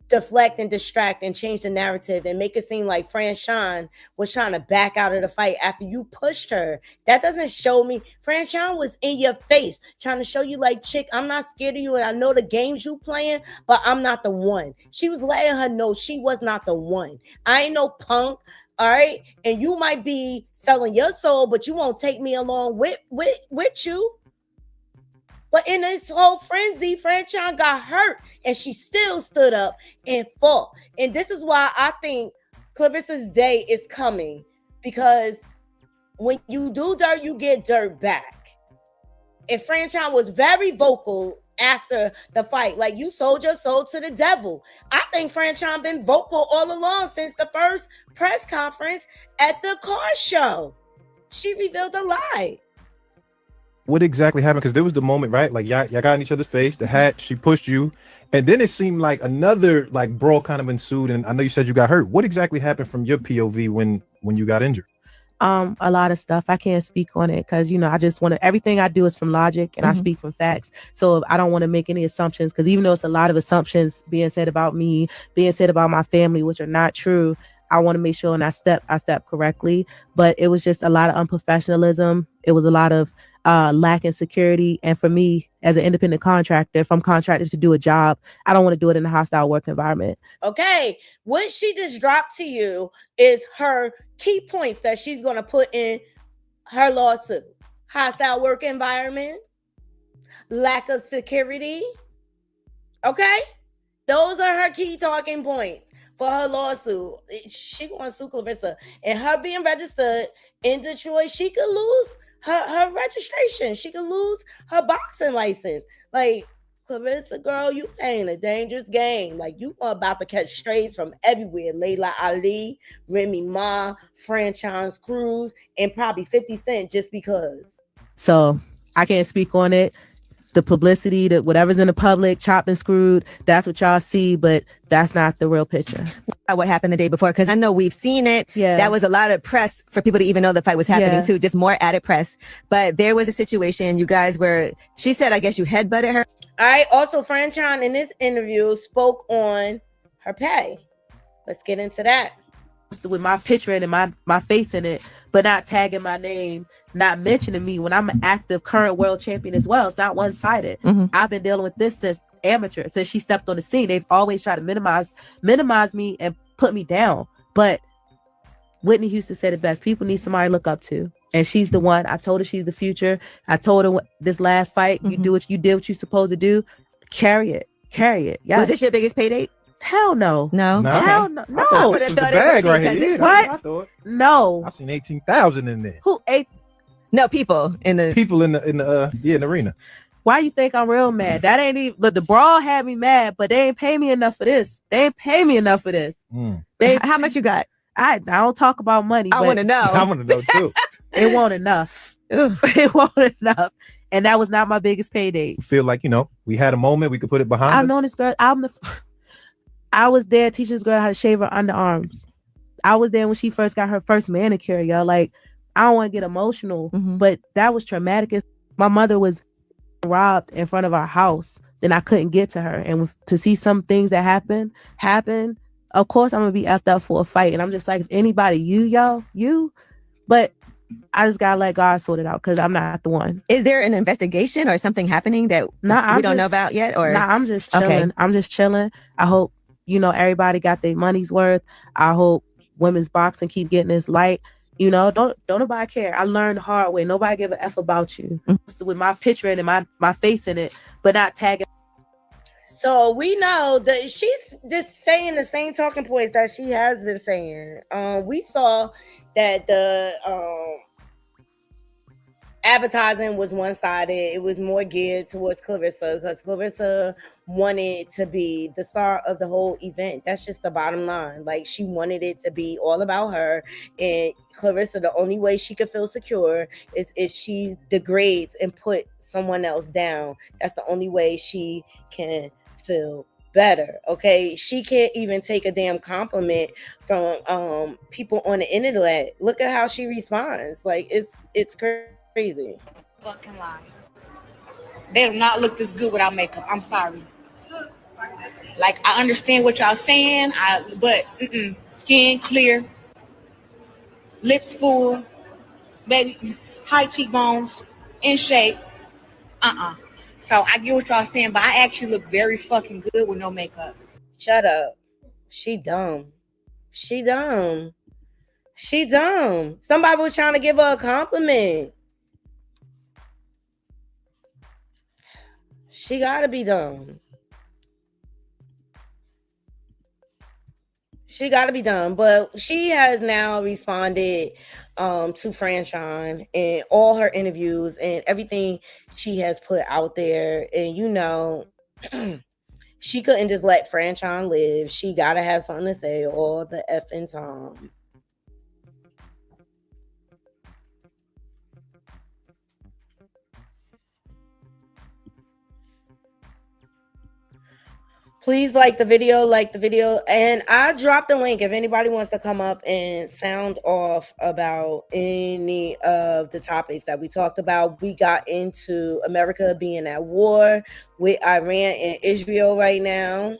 deflect and distract and change the narrative and make it seem like Franchon was trying to back out of the fight after you pushed her. That doesn't show me. Franchon was in your face trying to show you like, chick, I'm not scared of you and I know the games you playing, but I'm not the one. She was letting her know she was not the one. I ain't no punk. All right. And you might be selling your soul, but you won't take me along with you. But in this whole frenzy, Franchon got hurt and she still stood up and fought. And this is why I think Clarissa's day is coming, because when you do dirt, you get dirt back. And Franchon was very vocal after the fight. Like, you sold your soul to the devil. I think Franchon been vocal all along since the first press conference at the car show. She revealed a lie. What exactly happened? Because there was the moment, right? Like y'all got in each other's face. The hat, she pushed you, and then it seemed like another like brawl kind of ensued. And I know you said you got hurt. What exactly happened from your POV when you got injured? A lot of stuff. I can't speak on it because, you know, I just want to, everything I do is from logic and I speak from facts. So I don't want to make any assumptions, because even though it's a lot of assumptions being said about me, being said about my family, which are not true, I want to make sure and I step correctly. But it was just a lot of unprofessionalism. It was a lot of lack in security. And for me, as an independent contractor, if I'm contracted to do a job, I don't want to do it in a hostile work environment. Okay, what she just dropped to you is her key points that she's going to put in her lawsuit. Hostile work environment, lack of security. Okay, those are her key talking points for her lawsuit. She going to sue Claressa, and her being registered in Detroit, she could lose her registration. She could lose her boxing license. Like, Claressa, girl, you playing a dangerous game. Like, you are about to catch strays from everywhere. Layla Ali, Remy Ma, Franchon's Cruz, and probably 50 Cent just because. So I can't speak on it. The publicity, that whatever's in the public, chopped and screwed, that's what y'all see, but that's not the real picture. What happened the day before? Because I know we've seen it. Yeah. That was a lot of press for people to even know the fight was happening too, just more added press. But there was a situation you guys were, she said, I guess you headbutted her. All right. Also, Franchon in this interview spoke on her pay. Let's get into that. With my picture in it, my face in it, but not tagging my name, not mentioning me when I'm an active current world champion as well. It's not one-sided. I've been dealing with this since amateur, since she stepped on the scene. They've always tried to minimize me and put me down. But Whitney Houston said it best. People need somebody to look up to. And she's the one. I told her she's the future. I told her this last fight, you did what you're supposed to do. Carry it. Yes. Was this your biggest pay date? Hell no. No. Hell no. No. This was the bag right here. What? No. I seen 18,000 in there. Who ate? No, people in the arena. Why you think I'm real mad? That ain't even. But the brawl had me mad. But they ain't pay me enough for this. How much you got? I don't talk about money. I want to know. I want to know too. It won't enough. It won't enough. And that was not my biggest payday. Feel like, we had a moment, we could put it behind us. I've known this girl. I was there teaching this girl how to shave her underarms. I was there when she first got her first manicure, y'all. Like, I don't want to get emotional, but that was traumatic. My mother was robbed in front of our house. Then I couldn't get to her. And to see some things that happen, of course I'm going to be out there for a fight. And I'm just like, if anybody, you. But I just got to let God sort it out, because I'm not the one. Is there an investigation or something happening that we don't know about yet? Or I'm just chilling. Okay. I'm just chilling. I hope, everybody got their money's worth. I hope women's boxing keep getting this light. Don't nobody care. I learned the hard way. Nobody give a F about you. With my picture in it, my face in it, but not tagging. So we know that she's just saying the same talking points that she has been saying. We saw that the advertising was one-sided. It was more geared towards Claressa, because Claressa wanted to be the star of the whole event. That's just the bottom line. Like, she wanted it to be all about her. And Claressa, the only way she could feel secure is if she degrades and put someone else down. That's the only way she can feel better. Okay, she can't even take a damn compliment from people on the internet. Look at how she responds. Like, it's crazy. Fucking lie. They do not look this good without makeup. I'm sorry. Like, I understand what y'all saying, but skin clear, lips full, baby, high cheekbones, in shape. So I get what y'all saying, but I actually look very fucking good with no makeup. Shut up. She dumb. She dumb. She dumb. Somebody was trying to give her a compliment. She gotta be dumb. She got to be done, but she has now responded to Franchon in all her interviews and everything she has put out there. And you know, she couldn't just let Franchon live. She got to have something to say all the effing time. Please like the video, and I dropped the link if anybody wants to come up and sound off about any of the topics that we talked about. We got into America being at war with Iran and Israel right now.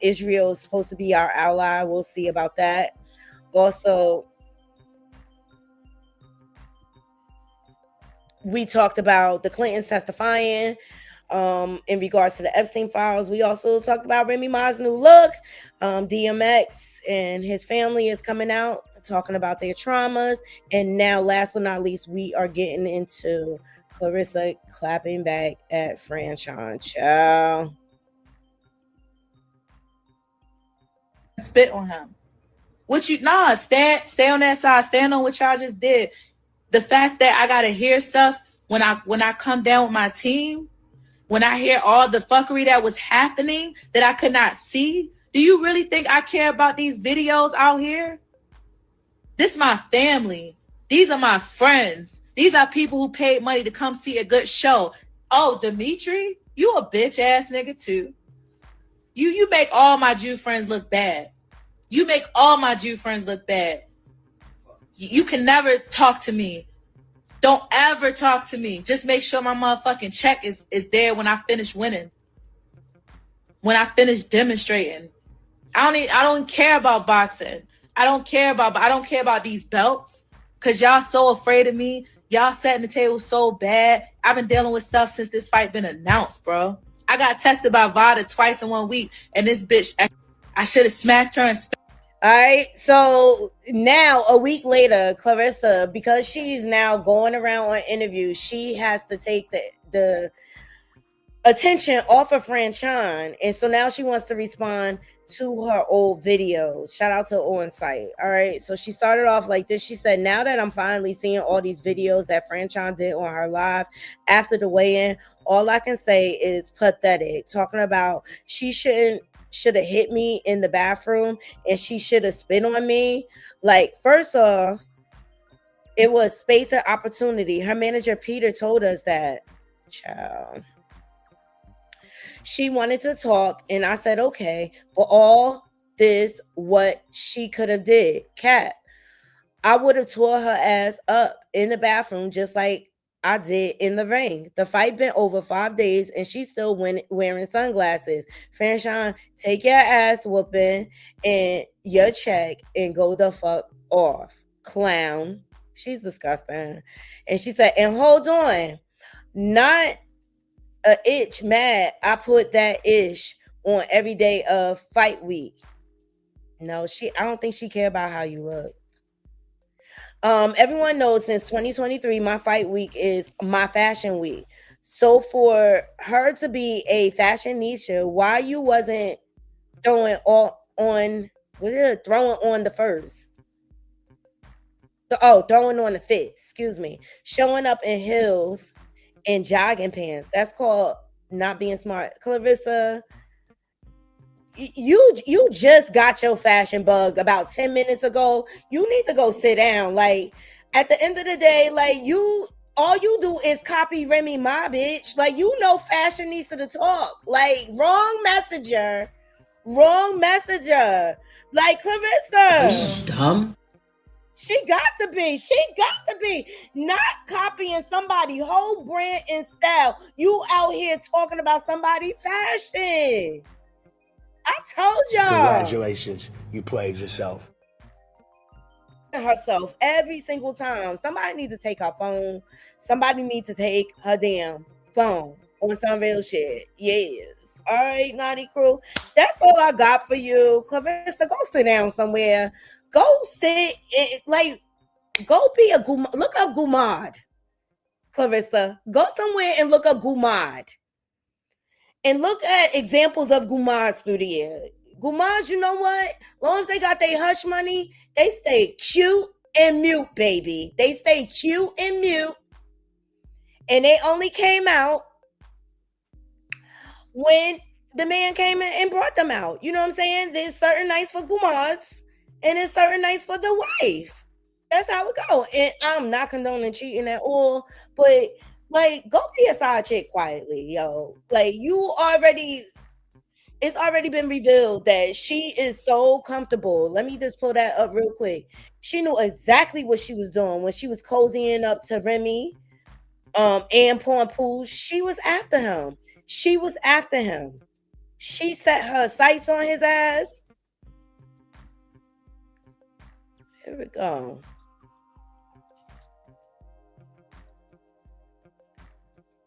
Israel is supposed to be our ally. We'll see about that. Also, we talked about the Clintons testifying in regards to the Epstein files. We also talked about Remy Ma's new look. DMX and his family is coming out talking about their traumas. And now, last but not least, we are getting into Claressa clapping back at Franchon. Ciao. Spit on him. Stay on that side. Stand on what y'all just did. The fact that I gotta hear stuff when I come down with my team, when I hear all the fuckery that was happening that I could not see, do you really think I care about these videos out here? This is my family. These are my friends. These are people who paid money to come see a good show. Oh, Dimitri, you a bitch ass nigga too. You make all my Jew friends look bad. You make all my Jew friends look bad. You can never talk to me. Don't ever talk to me. Just make sure my motherfucking check is there when I finish winning. When I finish demonstrating. I don't care about boxing. I don't care about these belts. Cause y'all so afraid of me. Y'all setting the table so bad. I've been dealing with stuff since this fight been announced, bro. I got tested by VADA twice in 1 week. And this bitch, I should have smacked her and all right, so now a week later, Claressa, because she's now going around on interviews, she has to take the attention off of Franchon, and so now she wants to respond to her old videos. Shout out to On Site. All right, so she started off like this. She said, now that I'm finally seeing all these videos that Franchon did on her live after the weigh-in, all I can say is pathetic. Talking about she should have hit me in the bathroom and she should have spit on me. Like, first off, it was space and opportunity. Her manager Peter told us that. Child. She wanted to talk and I said, okay, but all this what she could have did. Cat, I would have tore her ass up in the bathroom just like I did in the ring. The fight been over 5 days and she's still wearing sunglasses. Franchon, take your ass whooping and your check and go the fuck off. Clown. She's disgusting. And she said, and hold on, not a itch mad. I put that ish on every day of fight week. No, I don't think she care about how you look. Everyone knows since 2023, my fight week is my fashion week. So for her to be a fashionista, why you wasn't throwing on the first? Throwing on the fit, excuse me. Showing up in heels and jogging pants. That's called not being smart. Claressa, you just got your fashion bug about 10 minutes ago. You need to go sit down. Like, at the end of the day, like, all you do is copy Remy Ma, bitch. Like, you know fashion needs to talk. Like, wrong messenger. Like, Claressa. This is dumb. She got to be not copying somebody's whole brand and style. You out here talking about somebody's fashion. I told y'all. Congratulations, you played yourself. Herself every single time. Somebody needs to take her phone. Somebody needs to take her damn phone on some real shit. Yes. All right, Naughty Crew. That's all I got for you. Claressa, go sit down somewhere. Go sit go be a gumad. Look up gumad. Claressa, go somewhere and look up gumad. And look at examples of gumads through the year. Gumads, you know what? As long as they got their hush money, they stay cute and mute, baby. They stay cute and mute. And they only came out when the man came in and brought them out. You know what I'm saying? There's certain nights for gumads and there's certain nights for the wife. That's how it go. And I'm not condoning cheating at all, but like, go be a side chick quietly, yo. Like, it's already been revealed that she is so comfortable. Let me just pull that up real quick. She knew exactly what she was doing when she was cozying up to Remy and Pampoo. She was after him. She was after him. She set her sights on his ass. Here we go.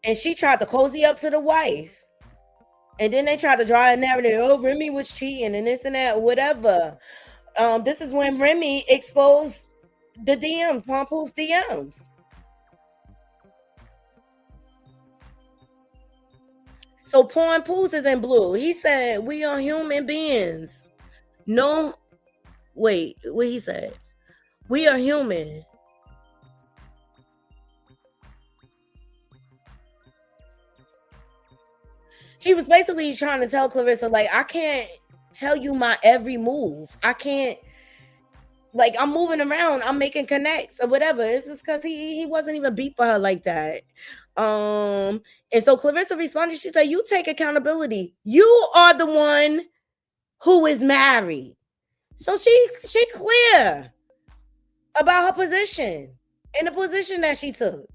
And she tried to cozy up to the wife. And then they tried to draw a narrative. Oh, Remy was cheating and this and that, whatever. This is when Remy exposed the DM, Pampoo's DMs. So Pampoo's is in blue. He said, we are human beings. No, wait, what he said? We are human. He was basically trying to tell Claressa, like, I can't tell you my every move. I can't, like, I'm moving around. I'm making connects or whatever. It's just because he wasn't even beat for her like that. And so Claressa responded. She said, you take accountability. You are the one who is married. So she clear about her position and the position that she took.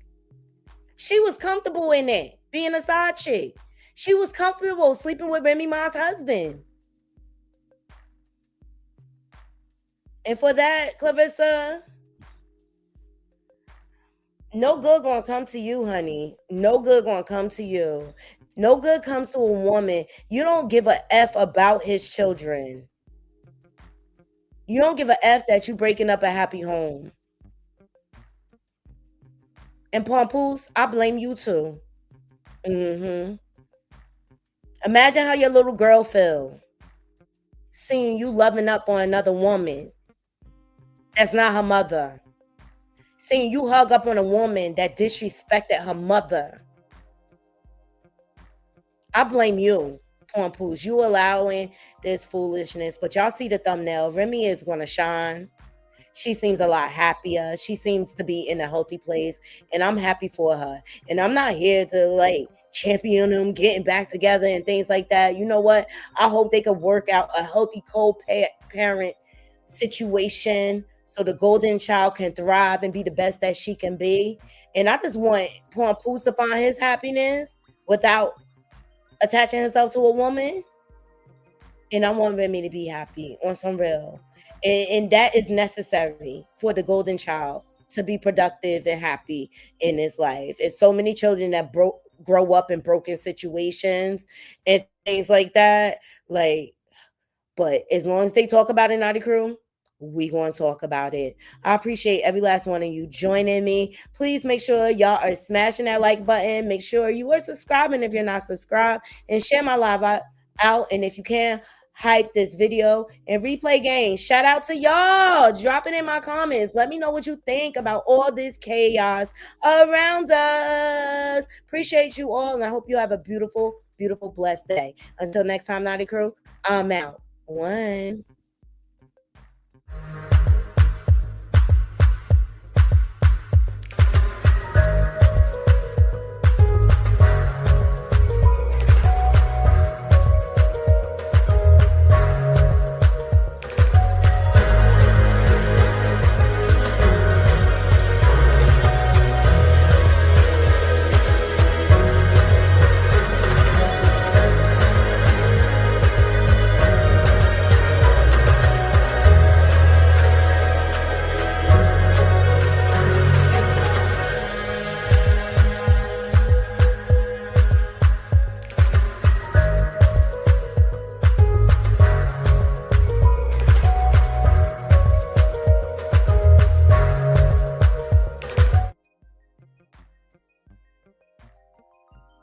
She was comfortable in it, being a side chick. She was comfortable sleeping with Remy Ma's husband. And for that, Claressa, no good gonna come to you, honey. No good gonna come to you. No good comes to a woman. You don't give a F about his children. You don't give a F that you breaking up a happy home. And Pampoose, I blame you too. Imagine how your little girl feel seeing you loving up on another woman that's not her mother. Seeing you hug up on a woman that disrespected her mother. I blame you, Pampooose. You allowing this foolishness. But y'all see the thumbnail. Remy is going to shine. She seems a lot happier. She seems to be in a healthy place. And I'm happy for her. And I'm not here to, like, champion them getting back together and things like that. You know what? I hope they could work out a healthy co-parent situation so the golden child can thrive and be the best that she can be. And I just want Pampooose to find his happiness without attaching himself to a woman. And I want Remy to be happy on some real. And that is necessary for the golden child to be productive and happy in his life. It's so many children that grow up in broken situations and things like that. Like, but as long as they talk about it, Naughty Crew, we going to talk about it. I appreciate every last one of you joining me. Please make sure y'all are smashing that like button. Make sure you are subscribing if you're not subscribed, and share my live out. And if you can, hype this video and replay games. Shout out to y'all. Drop it in my comments. Let me know what you think about all this chaos around us. Appreciate you all, and I hope you have a beautiful, beautiful, blessed day. Until next time, Naughty Crew, I'm out. 1.